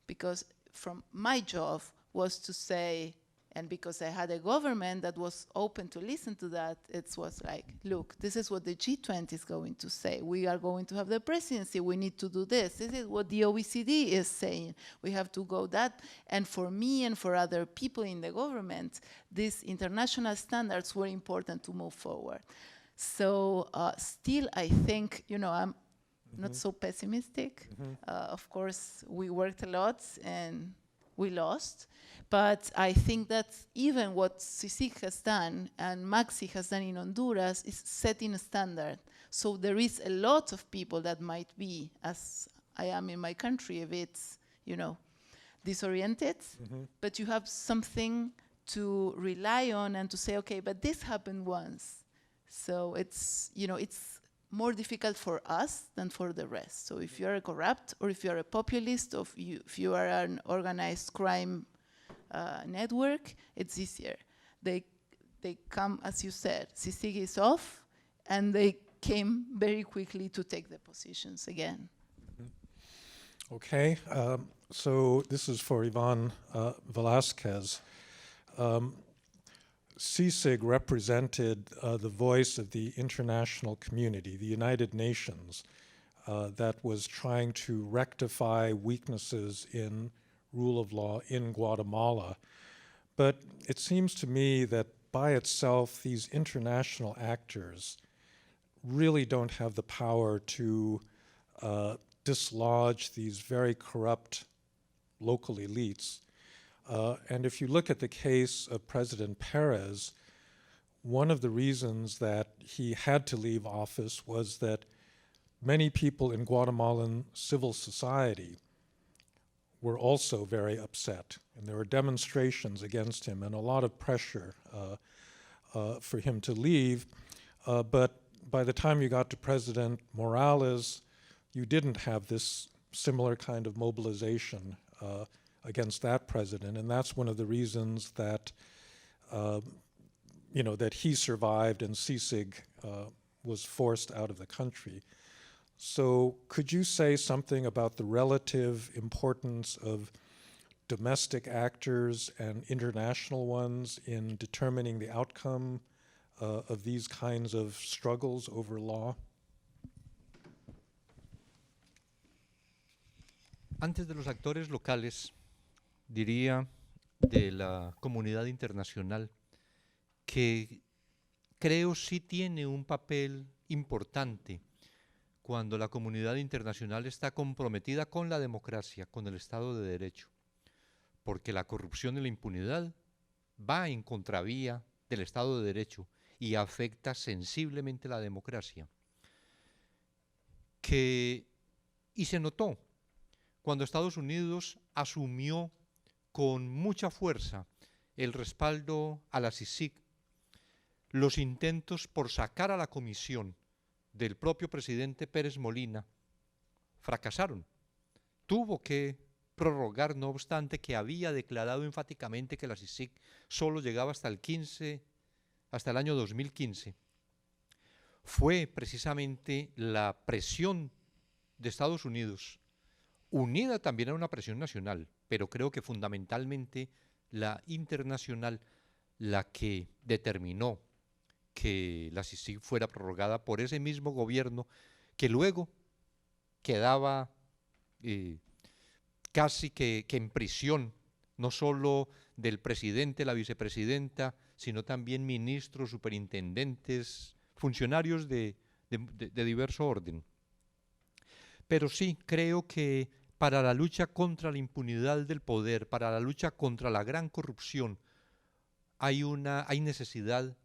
because from my job was to say, and because I had a government that was open to listen to that, it was like, look, this is what the G20 is going to say. We are going to have the presidency. We need to do this. This is what the OECD is saying. We have to go that. And for me and for other people in the government, these international standards were important to move forward. So still, I think, I'm not so pessimistic. Of course, we worked a lot and we lost. But I think that even what CICIG has done and Maxi has done in Honduras is setting a standard. So there is a lot of people that might be, as I am in my country, a bit, disoriented. But you have something to rely on and to say, okay, but this happened once. So it's, it's more difficult for us than for the rest. So if you're a corrupt, or if you're a populist, or if you are an organized crime network, it's easier. They come, as you said, CICIG is off, and they came very quickly to take the positions again. Okay, so this is for Ivan Velasquez. CICIG represented the voice of the international community, the United Nations, that was trying to rectify weaknesses in rule of law in Guatemala. But it seems to me that by itself, these international actors really don't have the power to dislodge these very corrupt local elites. And if you look at the case of President Perez, one of the reasons that he had to leave office was that many people in Guatemalan civil society were also very upset. And there were demonstrations against him and a lot of pressure for him to leave. But by the time you got to President Morales, you didn't have this similar kind of mobilization against that president, and that's one of the reasons that that he survived and CICIG was forced out of the country. So could you say something about the relative importance of domestic actors and international ones in determining the outcome of these kinds of struggles over law? Antes de los actores locales, diría de la comunidad internacional, que creo sí tiene un papel importante cuando la comunidad internacional está comprometida con la democracia, con el Estado de Derecho, porque la corrupción y la impunidad va en contravía del Estado de Derecho y afecta sensiblemente la democracia. Y se notó cuando Estados Unidos asumió con mucha fuerza el respaldo a la CICIG, los intentos por sacar a la comisión del propio presidente Pérez Molina fracasaron. Tuvo que prorrogar, no obstante que había declarado enfáticamente que la CICIG solo llegaba hasta el año 2015. Fue precisamente la presión de Estados Unidos, unida también a una presión nacional, pero creo que fundamentalmente la internacional, la que determinó que la CICIG fuera prorrogada por ese mismo gobierno que luego quedaba casi que en prisión, no solo del presidente, la vicepresidenta, sino también ministros, superintendentes, funcionarios de diverso orden. Pero sí, creo que para la lucha contra la impunidad del poder, para la lucha contra la gran corrupción, hay necesidad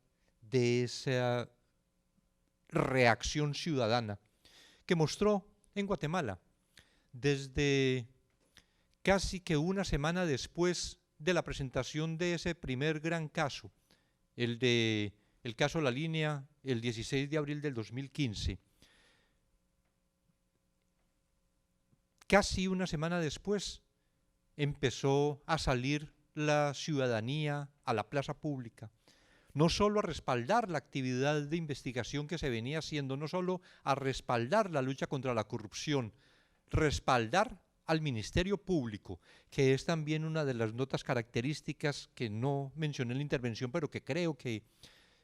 de esa reacción ciudadana que mostró en Guatemala desde casi que una semana después de la presentación de ese primer gran caso, el caso La Línea, el 16 de abril del 2015. Casi una semana después empezó a salir la ciudadanía a la plaza pública, no solo a respaldar la actividad de investigación que se venía haciendo, no solo a respaldar la lucha contra la corrupción, respaldar al Ministerio Público, que es también una de las notas características que no mencioné en la intervención, pero que creo que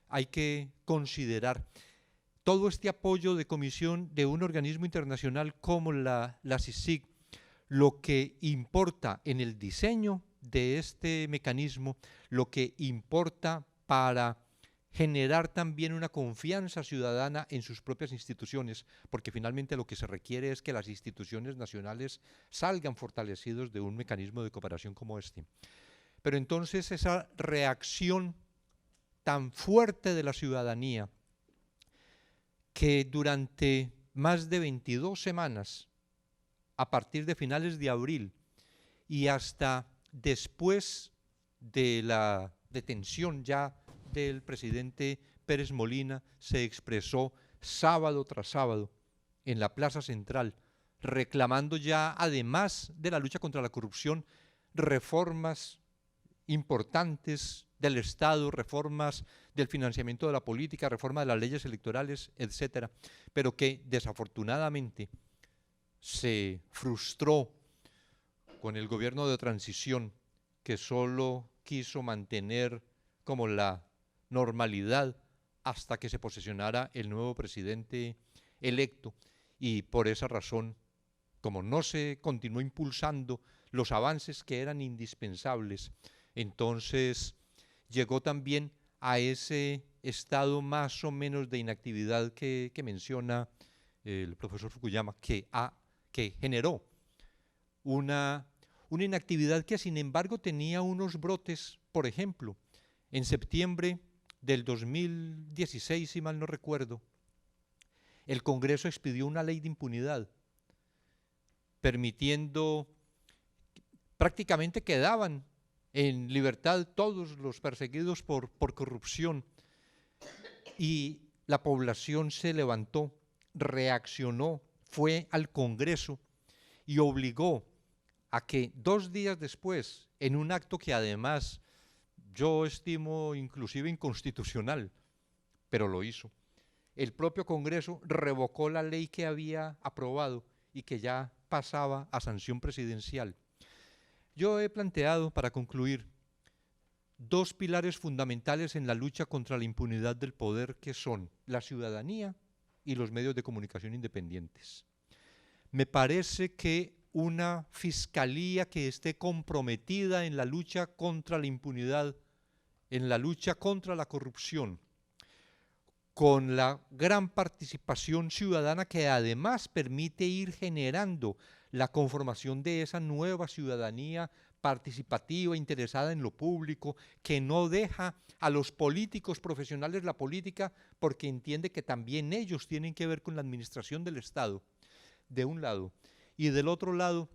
hay que considerar. Todo este apoyo de comisión de un organismo internacional como la CICIG, lo que importa en el diseño de este mecanismo, lo que importa para generar también una confianza ciudadana en sus propias instituciones, porque finalmente lo que se requiere es que las instituciones nacionales salgan fortalecidos de un mecanismo de cooperación como este. Pero entonces esa reacción tan fuerte de la ciudadanía, que durante más de 22 semanas, a partir de finales de abril y hasta después de la detención ya del presidente Pérez Molina, se expresó sábado tras sábado en la Plaza Central, reclamando ya, además de la lucha contra la corrupción, reformas importantes del Estado, reformas del financiamiento de la política, reforma de las leyes electorales, etcétera, pero que desafortunadamente se frustró con el gobierno de transición, que solo quiso mantener como la normalidad hasta que se posesionara el nuevo presidente electo, y por esa razón, como no se continuó impulsando los avances que eran indispensables, entonces llegó también a ese estado más o menos de inactividad que menciona el profesor Fukuyama, que generó una inactividad que sin embargo tenía unos brotes. Por ejemplo, en septiembre del 2016, si mal no recuerdo, el Congreso expidió una ley de impunidad, permitiendo, prácticamente quedaban en libertad todos los perseguidos por corrupción, y la población se levantó, reaccionó, fue al Congreso y obligó a que 2 días después, en un acto que además yo estimo inclusive inconstitucional, pero lo hizo, el propio Congreso revocó la ley que había aprobado y que ya pasaba a sanción presidencial. Yo he planteado, para concluir, 2 pilares fundamentales en la lucha contra la impunidad del poder, que son la ciudadanía y los medios de comunicación independientes. Me parece que una fiscalía que esté comprometida en la lucha contra la impunidad, en la lucha contra la corrupción, con la gran participación ciudadana que además permite ir generando la conformación de esa nueva ciudadanía participativa, interesada en lo público, que no deja a los políticos profesionales la política porque entiende que también ellos tienen que ver con la administración del Estado, de un lado, y del otro lado,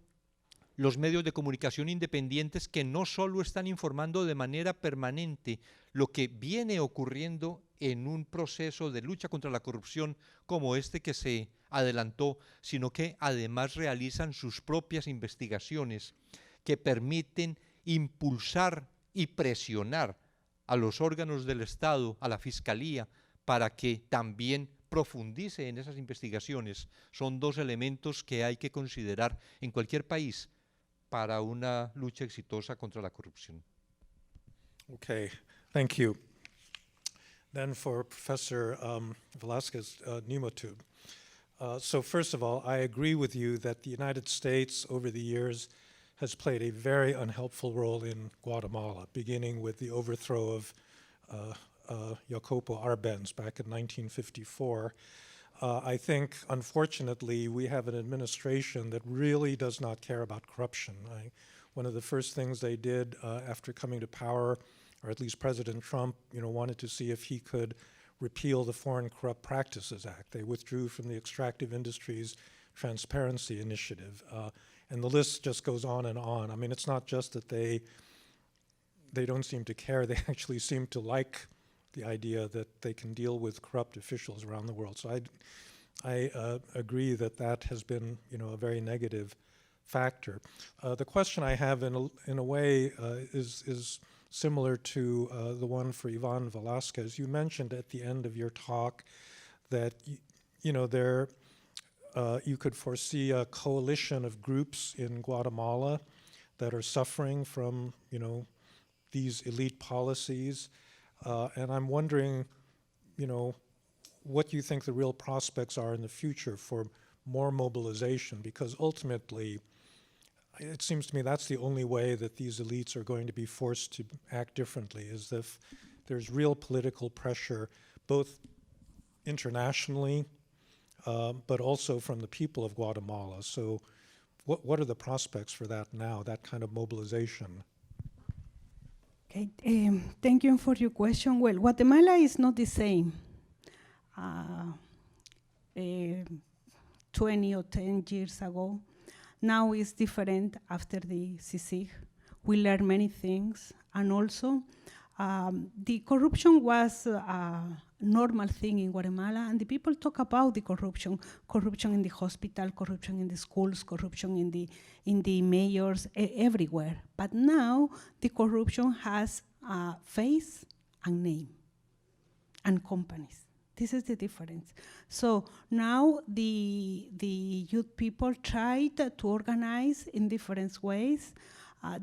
los medios de comunicación independientes, que no solo están informando de manera permanente lo que viene ocurriendo en un proceso de lucha contra la corrupción como este que se adelantó, sino que además realizan sus propias investigaciones que permiten impulsar y presionar a los órganos del Estado, a la Fiscalía, para que también profundice en esas investigaciones. Son 2 elementos que hay que considerar en cualquier país para una lucha exitosa contra la corrupción. Okay, thank you. Then for Professor Velasquez Nimotub. So first of all, I agree with you that the United States over the years has played a very unhelpful role in Guatemala, beginning with the overthrow of Jacopo Arbenz back in 1954. I think, unfortunately, we have an administration that really does not care about corruption. One of the first things they did after coming to power, or at least President Trump, wanted to see if he could repeal the Foreign Corrupt Practices Act. They withdrew from the Extractive Industries Transparency Initiative. And the list just goes on and on. I mean, it's not just that they don't seem to care, they actually seem to like the idea that they can deal with corrupt officials around the world. So I agree that that has been, a very negative factor. The question I have, in a way, is similar to the one for Ivan Velasquez. You mentioned at the end of your talk that you could foresee a coalition of groups in Guatemala that are suffering from, these elite policies. And I'm wondering, what you think the real prospects are in the future for more mobilization, because ultimately, it seems to me that's the only way that these elites are going to be forced to act differently, is if there's real political pressure, both internationally, but also from the people of Guatemala. So what are the prospects for that now, that kind of mobilization? Okay, thank you for your question. Well, Guatemala is not the same 20 or 10 years ago. Now it's different after the CICIG. We learned many things, and also the corruption was a normal thing in Guatemala, and the people talk about the corruption in the hospital, corruption in the schools, corruption in the mayors, everywhere. But now the corruption has a face and name and companies. This is the difference. So now the youth people tried to organize in different ways.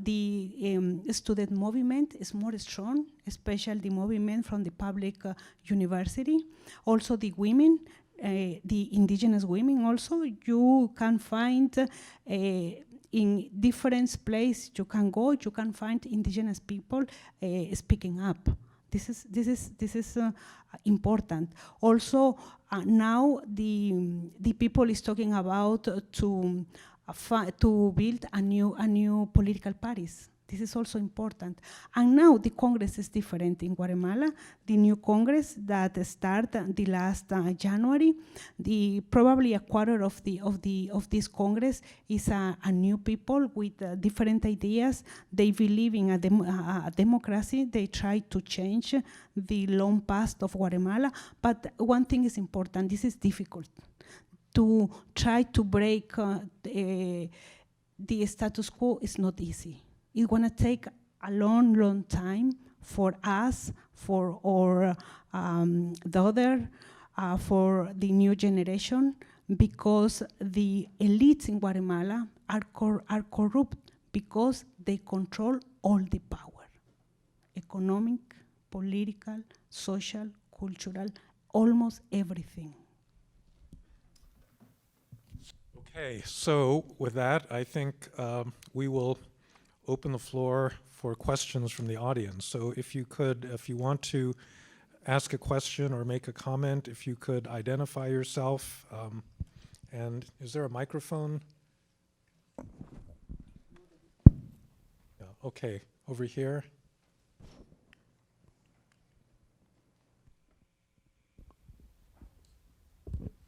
The student movement is more strong, especially the movement from the public university. Also the women, the indigenous women also, you can find in different places you can go, you can find indigenous people speaking up. This is important. Also, now the people is talking about to build a new political parties. This is also important. And now the Congress is different in Guatemala. The new Congress that started the last January, probably a quarter of this Congress is a new people with different ideas. They believe in a democracy. They try to change the long past of Guatemala. But one thing is important. This is difficult. To try to break the status quo is not easy. It's gonna take a long time for us, for our the other, for the new generation, because the elites in Guatemala are corrupt because they control all the power, economic, political, social, cultural, almost everything. Okay, so with that, I think we will open the floor for questions from the audience. So if you want to ask a question or make a comment, if you could identify yourself. And is there a microphone? Yeah, okay, over here.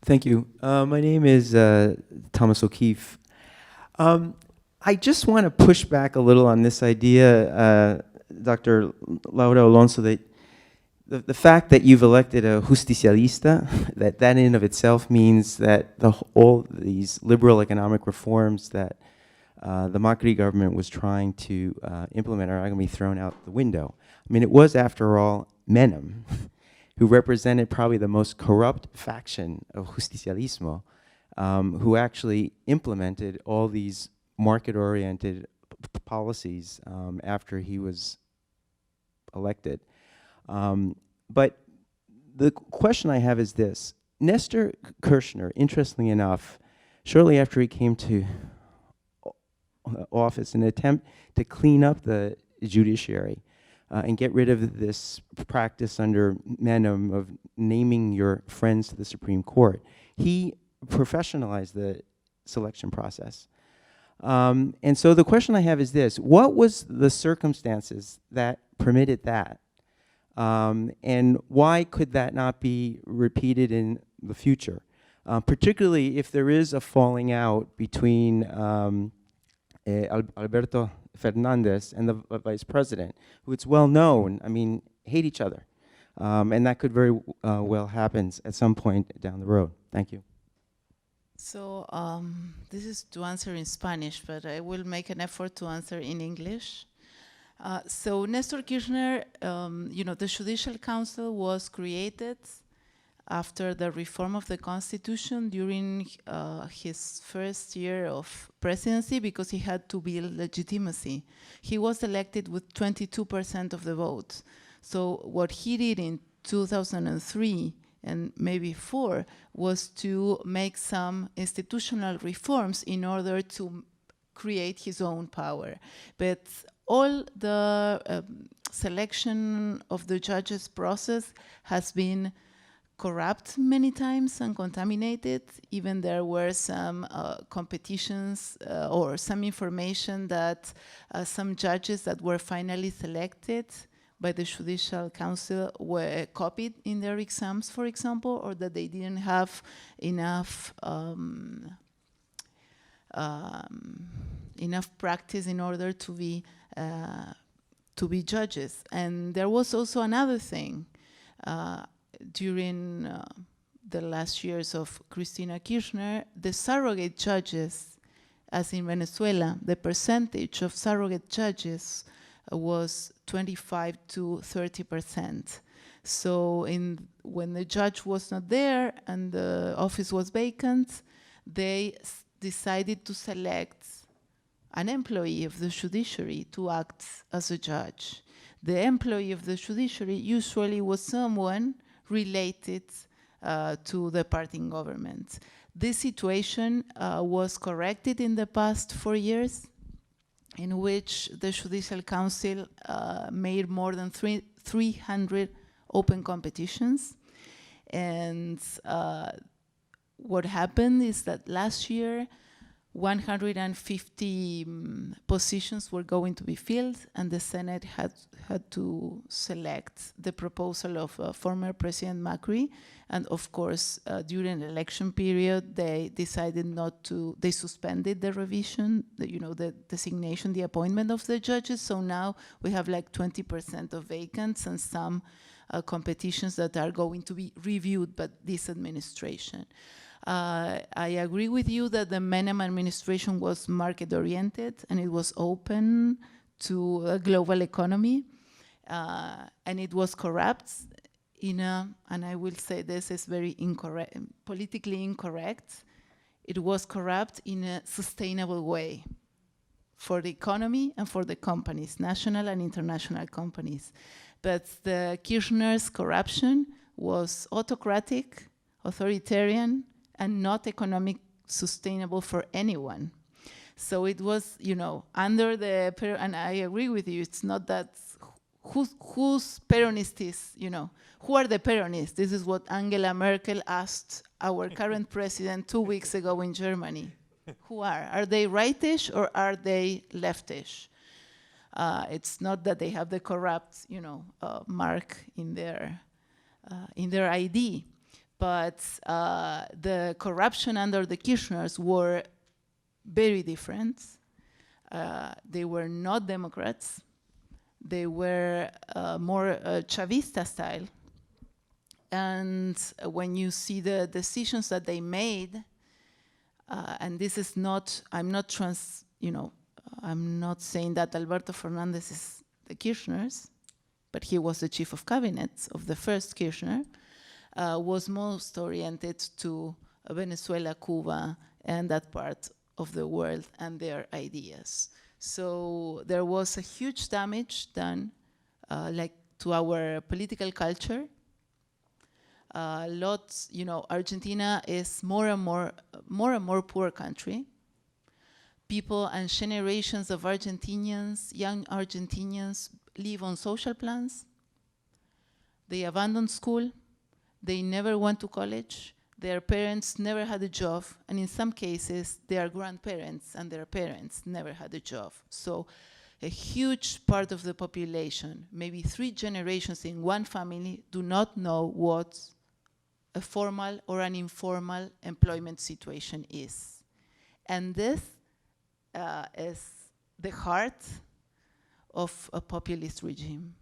Thank you. My name is Thomas O'Keefe. I just want to push back a little on this idea, Dr. Laura Alonso, that the fact that you've elected a justicialista, that in and of itself means that all these liberal economic reforms that the Macri government was trying to implement are going to be thrown out the window. I mean, it was, after all, Menem who represented probably the most corrupt faction of justicialismo, who actually implemented all these market-oriented policies after he was elected. But the question I have is this. Nestor Kirchner, interestingly enough, shortly after he came to office, in an attempt to clean up the judiciary and get rid of this practice under Menem of naming your friends to the Supreme Court, he professionalized the selection process. And so the question I have is this: what was the circumstances that permitted that? And why could that not be repeated in the future? Particularly if there is a falling out between Alberto Fernandez and the vice president, who it's well known, I mean, hate each other. And that could very well happen at some point down the road. Thank you. So this is to answer in Spanish, but I will make an effort to answer in English. So Nestor Kirchner, the Judicial Council was created after the reform of the Constitution during his first year of presidency, because he had to build legitimacy. He was elected with 22% of the vote. So what he did in 2003 and maybe 4 was to make some institutional reforms in order to create his own power. But all the selection of the judges process has been corrupt many times and contaminated. Even there were some competitions or some information that some judges that were finally selected by the Judicial Council were copied in their exams, for example, or that they didn't have enough enough practice in order to be judges. And there was also another thing. During the last years of Cristina Kirchner, the surrogate judges, as in Venezuela, the percentage of surrogate judges was 25 to 30%. So when the judge was not there and the office was vacant, they decided to select an employee of the judiciary to act as a judge. The employee of the judiciary usually was someone related to the party in government. This situation was corrected in the past 4 years, in which the Judicial Council made more than 300 open competitions. And what happened is that last year, 150 positions were going to be filled, and the Senate had to select the proposal of former President Macri. And of course, during the election period, they decided not to, they suspended the revision, the designation, the appointment of the judges. So now we have like 20% of vacants and some competitions that are going to be reviewed by this administration. I agree with you that the Menem administration was market-oriented and it was open to a global economy, and it was corrupt in a, and I will say this is very incorrect, politically incorrect, it was corrupt in a sustainable way for the economy and for the companies, national and international companies. But the Kirchner's corruption was autocratic, authoritarian, and not economic sustainable for anyone. So it was, under the, and I agree with you, it's not that, who's Peronist is, who are the Peronists? This is what Angela Merkel asked our current president 2 weeks ago in Germany. Who are? Are they rightish or are they leftish? It's not that they have the corrupt, mark in their ID. But the corruption under the Kirchners were very different. They were not Democrats. They were more Chavista style. And when you see the decisions that they made, and this is not, I'm not saying that Alberto Fernandez is the Kirchners, but he was the chief of cabinet of the first Kirchner. Was most oriented to Venezuela, Cuba, and that part of the world and their ideas. So there was a huge damage done to our political culture. Argentina is more and more poor country. People and generations of Argentinians, young Argentinians, live on social plans. They abandon school. They never went to college. Their parents never had a job. And in some cases, their grandparents and their parents never had a job. So a huge part of the population, maybe 3 generations in one family, do not know what a formal or an informal employment situation is. And this is the heart of a populist regime.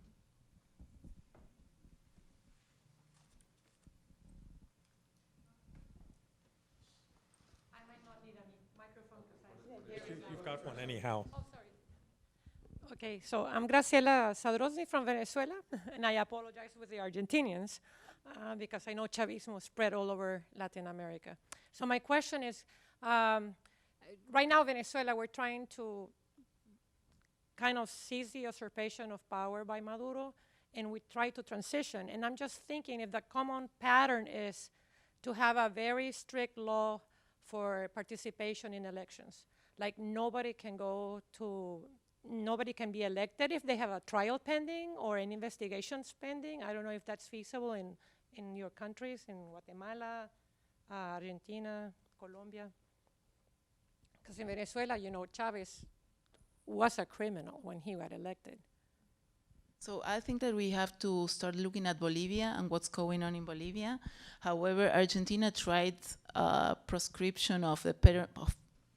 You've got one anyhow. Oh, sorry. Okay, so I'm Graciela Sadrozny from Venezuela, and I apologize with the Argentinians because I know Chavismo spread all over Latin America. So my question is, right now Venezuela, we're trying to kind of seize the usurpation of power by Maduro, and we try to transition. And I'm just thinking if the common pattern is to have a very strict law for participation in elections. Like nobody can be elected if they have a trial pending or an investigation pending. I don't know if that's feasible in your countries, in Guatemala, Argentina, Colombia. Because in Venezuela, Chavez was a criminal when he got elected. So I think that we have to start looking at Bolivia and what's going on in Bolivia. However, Argentina tried proscription of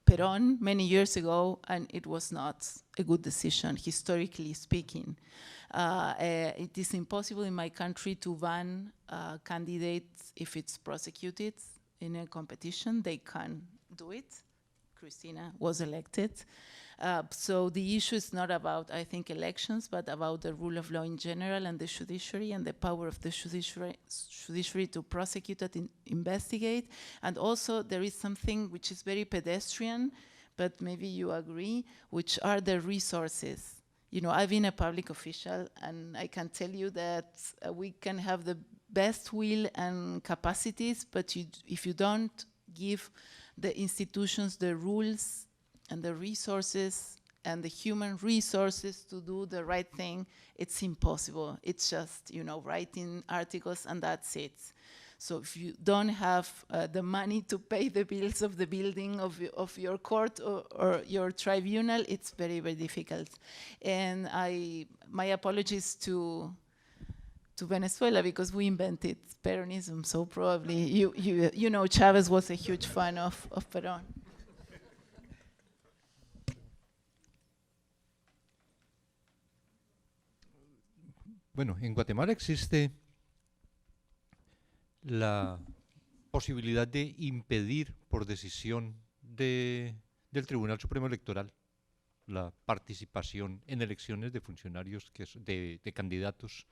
Perón many years ago, and it was not a good decision, historically speaking. It is impossible in my country to ban candidates if it's prosecuted in a competition. They can do it. Cristina was elected. So the issue is not about, I think, elections, but about the rule of law in general and the judiciary and the power of the judiciary to prosecute and investigate. And also there is something which is very pedestrian, but maybe you agree, which are the resources. You know, I've been a public official, and I can tell you that we can have the best will and capacities, but if you don't give the institutions the rules and the resources and the human resources to do the right thing, it's impossible. It's just, you know, writing articles and that's it. So if you don't have the money to pay the bills of the building of your court or your tribunal, it's very, very difficult. And my apologies to Venezuela, because we invented Peronism, so probably you know Chavez was a huge fan of Perón. Bueno, en Guatemala existe la posibilidad de impedir por decisión del Tribunal Supremo Electoral la participación en elecciones de funcionarios, de candidatos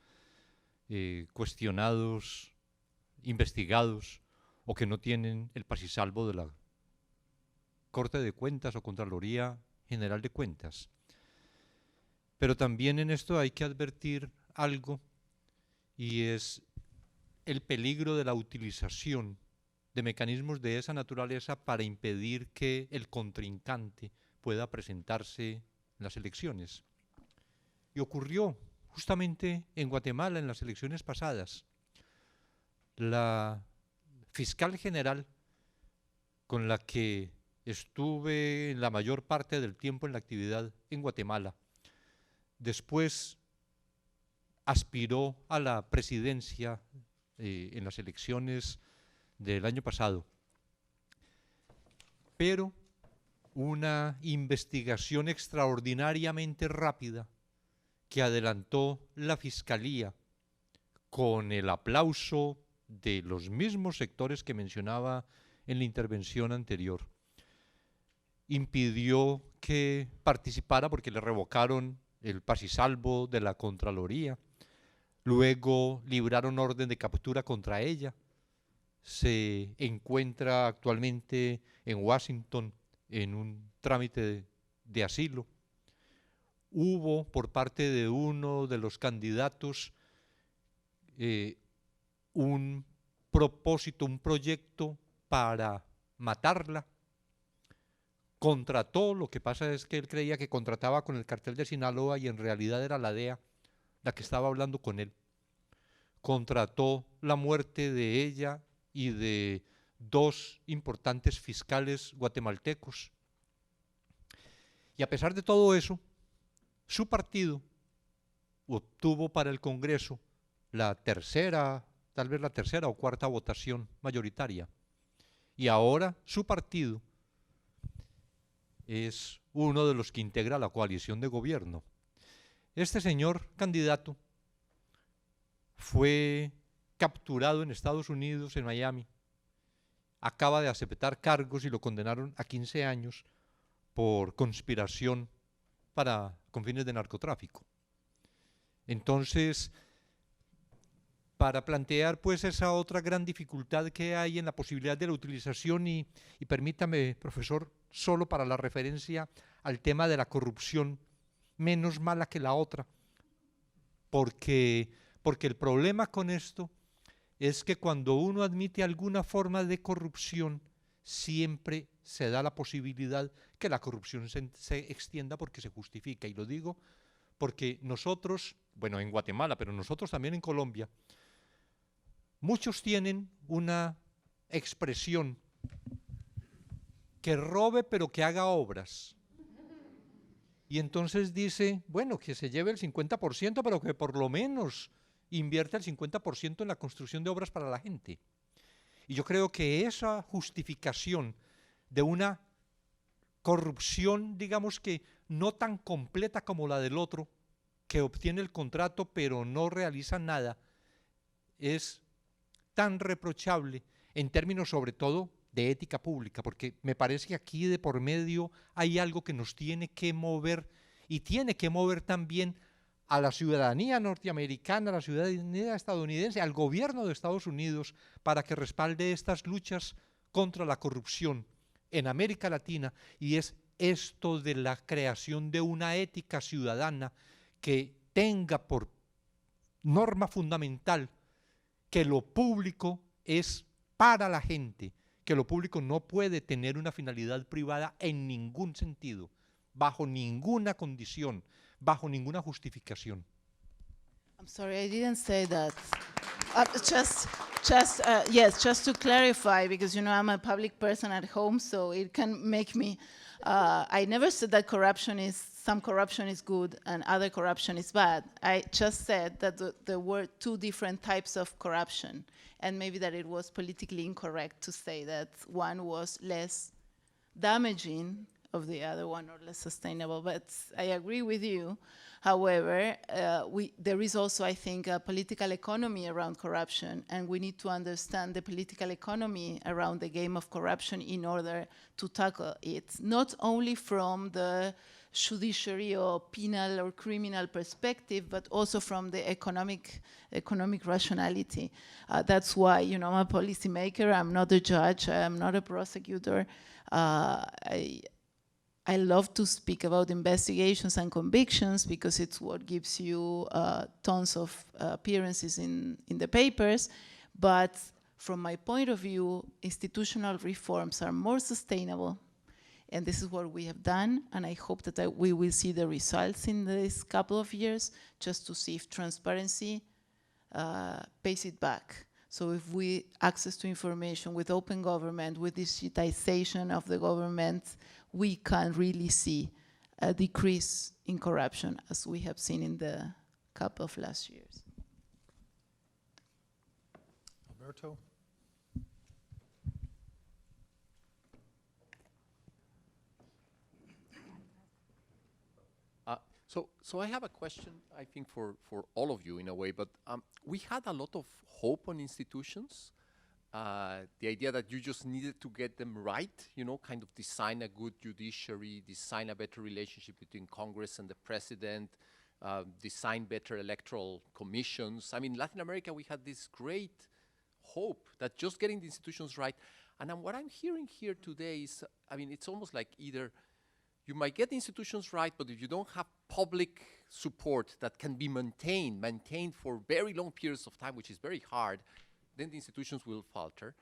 cuestionados, investigados o que no tienen el pasisalvo de la Corte de Cuentas o Contraloría General de Cuentas. Pero también en esto hay que advertir algo, y es el peligro de la utilización de mecanismos de esa naturaleza para impedir que el contrincante pueda presentarse en las elecciones. Y ocurrió justamente en Guatemala en las elecciones pasadas. La fiscal general, con la que estuve la mayor parte del tiempo en la actividad en Guatemala, después aspiró a la presidencia en las elecciones del año pasado. Pero una investigación extraordinariamente rápida que adelantó la Fiscalía con el aplauso de los mismos sectores que mencionaba en la intervención anterior, impidió que participara porque le revocaron el pasisalvo de la Contraloría. Luego libraron orden de captura contra ella. Se encuentra actualmente en Washington en un trámite de asilo. Hubo por parte de uno de los candidatos un propósito, un proyecto para matarla. Contrató, lo que pasa es que él creía que contrataba con el cartel de Sinaloa y en realidad era la DEA la que estaba hablando con él. Contrató la muerte de ella y de dos importantes fiscales guatemaltecos. Y a pesar de todo eso, su partido obtuvo para el Congreso la tercera, tal vez la tercera o cuarta votación mayoritaria. Y ahora su partido es uno de los que integra la coalición de gobierno. Este señor candidato fue capturado en Estados Unidos, en Miami. Acaba de aceptar cargos y lo condenaron a 15 años por conspiración con fines de narcotráfico. Entonces, para plantear pues esa otra gran dificultad que hay en la posibilidad de la utilización, y permítame, profesor, solo para la referencia al tema de la corrupción, menos mala que la otra, porque el problema con esto es que cuando uno admite alguna forma de corrupción, siempre se da la posibilidad que la corrupción se extienda porque se justifica. Y lo digo porque nosotros, bueno, en Guatemala, pero nosotros también en Colombia, muchos tienen una expresión: que robe pero que haga obras. Y entonces dice, bueno, que se lleve el 50%, pero que por lo menos invierta el 50% en la construcción de obras para la gente. Y yo creo que esa justificación de una corrupción, digamos que no tan completa como la del otro, que obtiene el contrato pero no realiza nada, es tan reprochable en términos sobre todo de ética pública, porque me parece que aquí de por medio hay algo que nos tiene que mover y tiene que mover también a la ciudadanía norteamericana, a la ciudadanía estadounidense, al gobierno de Estados Unidos, para que respalde estas luchas contra la corrupción en América Latina, y es esto de la creación de una ética ciudadana que tenga por norma fundamental que lo público es para la gente, que lo público no puede tener una finalidad privada en ningún sentido, bajo ninguna condición, bajo ninguna justificación. I'm sorry, I didn't say that. Yes, just to clarify, because you know I'm a public person at home, so it can make me. I never said that some corruption is good and other corruption is bad. I just said that there were two different types of corruption, and maybe that it was politically incorrect to say that one was less damaging of the other one or less sustainable, but I agree with you. However, there is also, I think, a political economy around corruption, and we need to understand the political economy around the game of corruption in order to tackle it, not only from the judiciary or penal or criminal perspective, but also from the economic rationality. That's why, you know, I'm a policymaker, I'm not a judge, I'm not a prosecutor. I love to speak about investigations and convictions because it's what gives you tons of appearances in the papers. But from my point of view, institutional reforms are more sustainable. And this is what we have done. And I hope that we will see the results in this couple of years, just to see if transparency pays it back. So if we access to information with open government, with digitization of the government, we can really see a decrease in corruption, as we have seen in the couple of last years. Alberto? So I have a question, I think, for all of you in a way, but we had a lot of hope on institutions. The idea that you just needed to get them right, you know, kind of design a good judiciary, design a better relationship between Congress and the president, design better electoral commissions. I mean, Latin America, we had this great hope that just getting the institutions right. And what I'm hearing here today is, I mean, it's almost like either you might get the institutions right, but if you don't have public support that can be maintained for very long periods of time, which is very hard, then the institutions will falter.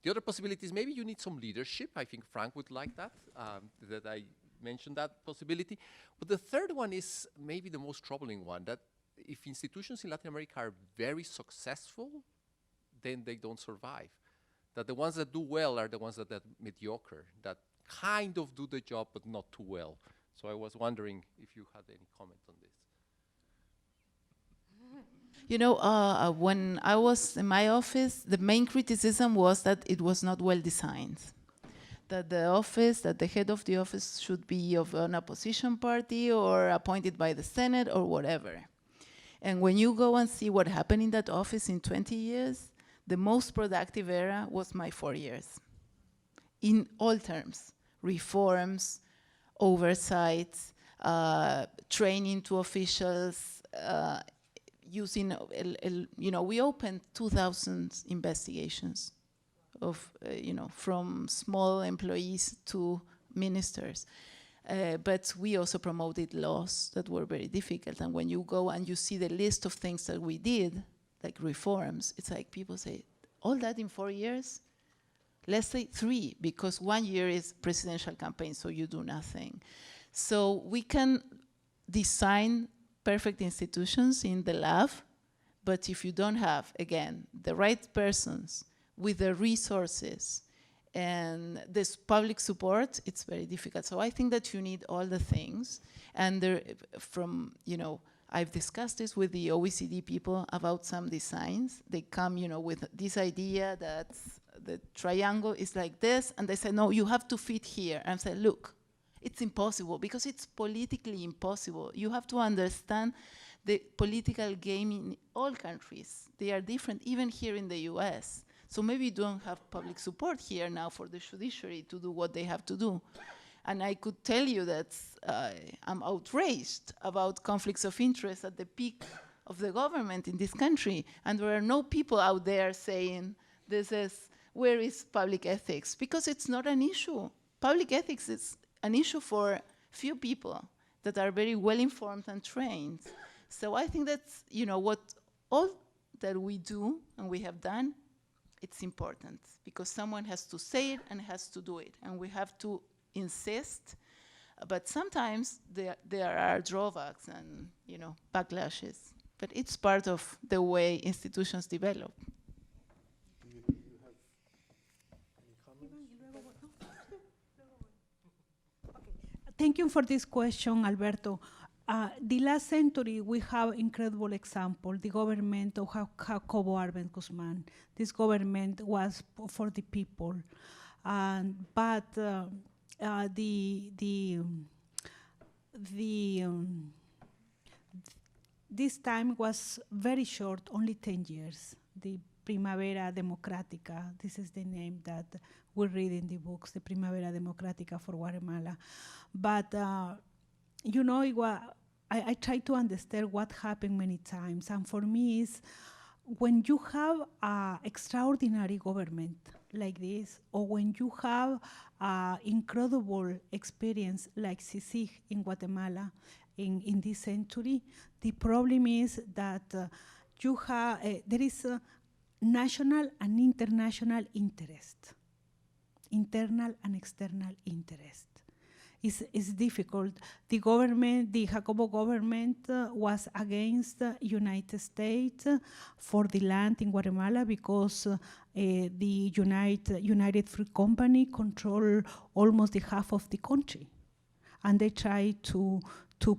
The other possibility is maybe you need some leadership. I think Frank would like that, that I mentioned that possibility. But the third one is maybe the most troubling one, that if institutions in Latin America are very successful, then they don't survive. That the ones that do well are the ones that are mediocre, that kind of do the job but not too well. So I was wondering if you had any comment on this. You know, when I was in my office, the main criticism was that it was not well designed. That the head of the office should be of an opposition party or appointed by the Senate or whatever. And when you go and see what happened in that office in 20 years, the most productive era was my 4 years. In all terms, reforms, oversight, training to officials, using, you know, we opened 2,000 investigations of, you know, from small employees to ministers. But we also promoted laws that were very difficult. And when you go and you see the list of things that we did, like reforms, it's like people say, all that in 4 years? Let's say 3, because 1 year is presidential campaign, so you do nothing. So we can design perfect institutions in the lab, but if you don't have, again, the right persons with the resources and this public support, it's very difficult. So I think that you need all the things. And there, from, you know, I've discussed this with the OECD people about some designs. They come, you know, with this idea that the triangle is like this, and they say, no, you have to fit here. And I say, look, it's impossible, because it's politically impossible. You have to understand the political game in all countries. They are different, even here in the US. So maybe you don't have public support here now for the judiciary to do what they have to do. And I could tell you that I'm outraged about conflicts of interest at the peak of the government in this country. And there are no people out there saying, where is public ethics? Because it's not an issue. Public ethics is an issue for few people that are very well informed and trained. So I think that's, what all that we do and we have done, it's important because someone has to say it and has to do it. And we have to insist, but sometimes there are drawbacks and, backlashes. But it's part of the way institutions develop. Thank you for this question, Alberto. The last century, we have incredible example. The government of Jacobo Arbenz Guzman. This government was for the people, but this time was very short, only 10 years. The Primavera Democrática, this is the name that we read in the books, the Primavera Democrática for Guatemala. But, I try to understand what happened many times. And for me, is when you have an extraordinary government like this, or when you have incredible experience like CICIG in Guatemala in this century, the problem is that you have, there is a national and international interest, internal and external interest. It's difficult. The government, the Jacobo government was against the United States for the land in Guatemala because the United Fruit Company control almost the half of the country. And they tried to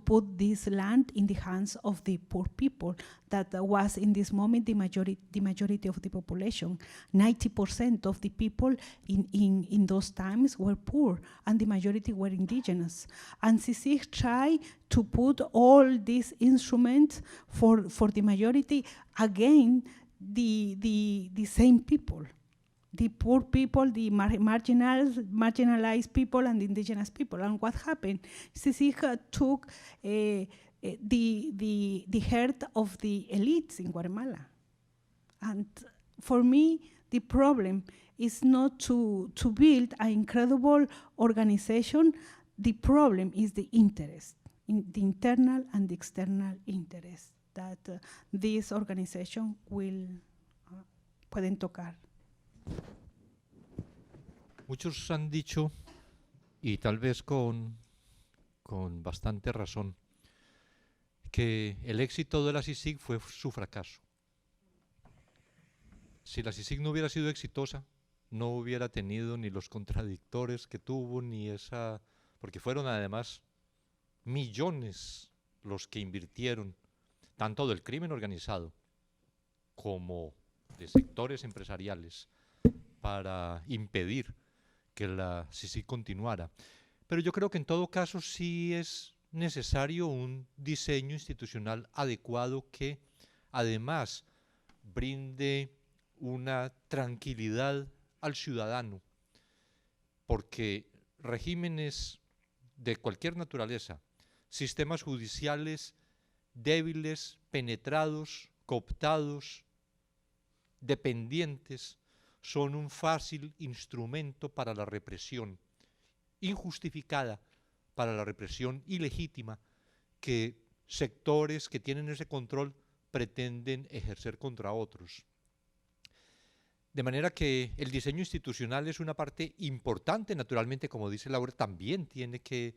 put this land in the hands of the poor people that was in this moment the majority of the population. 90% of the people in those times were poor and the majority were indigenous. And CICIG tried to put all these instruments for the majority against the same people. The poor people, the marginalized people, and the indigenous people. And what happened? CICIG took the heart of the elites in Guatemala. And for me, the problem is not to build an incredible organization. The problem is the interest, the internal and the external interest that this organization pueden tocar. Muchos han dicho, y tal vez con bastante razón, que el éxito de la CICIG fue su fracaso. Si la CICIG no hubiera sido exitosa, no hubiera tenido ni los contradictores que tuvo, ni esa, porque fueron además millones los que invirtieron, tanto del crimen organizado como de sectores empresariales, para impedir que la CICIG continuara. Pero yo creo que en todo caso sí es necesario un diseño institucional adecuado que además brinde una tranquilidad al ciudadano, porque regímenes de cualquier naturaleza, sistemas judiciales débiles, penetrados, cooptados, dependientes, son un fácil instrumento para la represión injustificada, para la represión ilegítima que sectores que tienen ese control pretenden ejercer contra otros. De manera que el diseño institucional es una parte importante, naturalmente, como dice Laura, también tiene que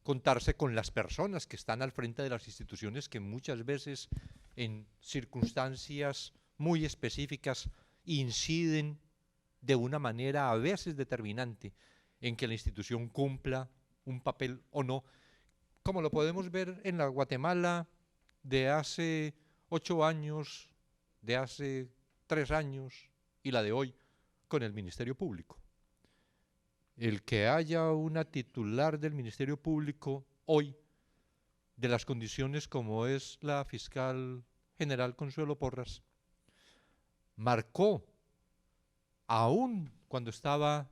contarse con las personas que están al frente de las instituciones, que muchas veces en circunstancias muy específicas inciden de una manera a veces determinante en que la institución cumpla un papel o no, como lo podemos ver en la Guatemala de hace 8 años, de hace 3 años y la de hoy con el Ministerio Público. El que haya una titular del Ministerio Público hoy de las condiciones como es la fiscal general Consuelo Porras, marcó aún cuando estaba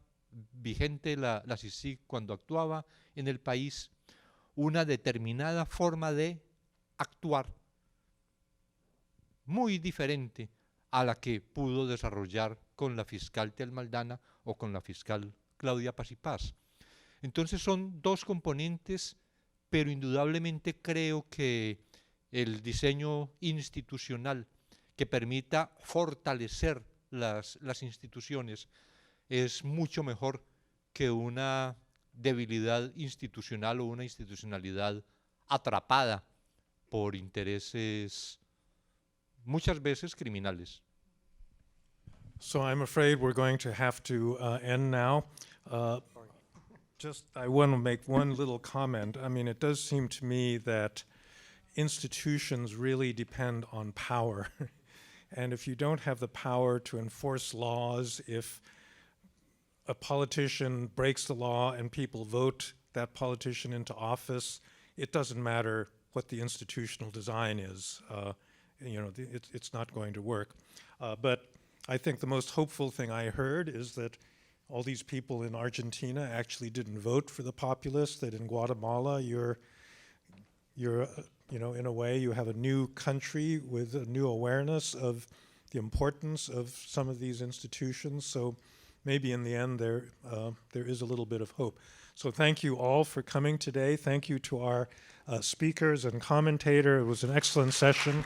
vigente la CICIG, cuando actuaba en el país, una determinada forma de actuar muy diferente a la que pudo desarrollar con la fiscal Tel Maldana o con la fiscal Claudia Paz y Paz. Entonces son dos componentes, pero indudablemente creo que el diseño institucional que permita fortalecer las instituciones es mucho mejor que una debilidad institucional o una institucionalidad atrapada por intereses muchas veces criminales. So I'm afraid we're going to have to end now. I want to make one little comment. I mean, it does seem to me that institutions really depend on power. And if you don't have the power to enforce laws, if a politician breaks the law and people vote that politician into office, it doesn't matter what the institutional design is. It's not going to work. But I think the most hopeful thing I heard is that all these people in Argentina actually didn't vote for the populists, that in Guatemala you're in a way you have a new country with a new awareness of the importance of some of these institutions. So maybe in the end there is a little bit of hope. So thank you all for coming today. Thank you to our speakers and commentator. It was an excellent session.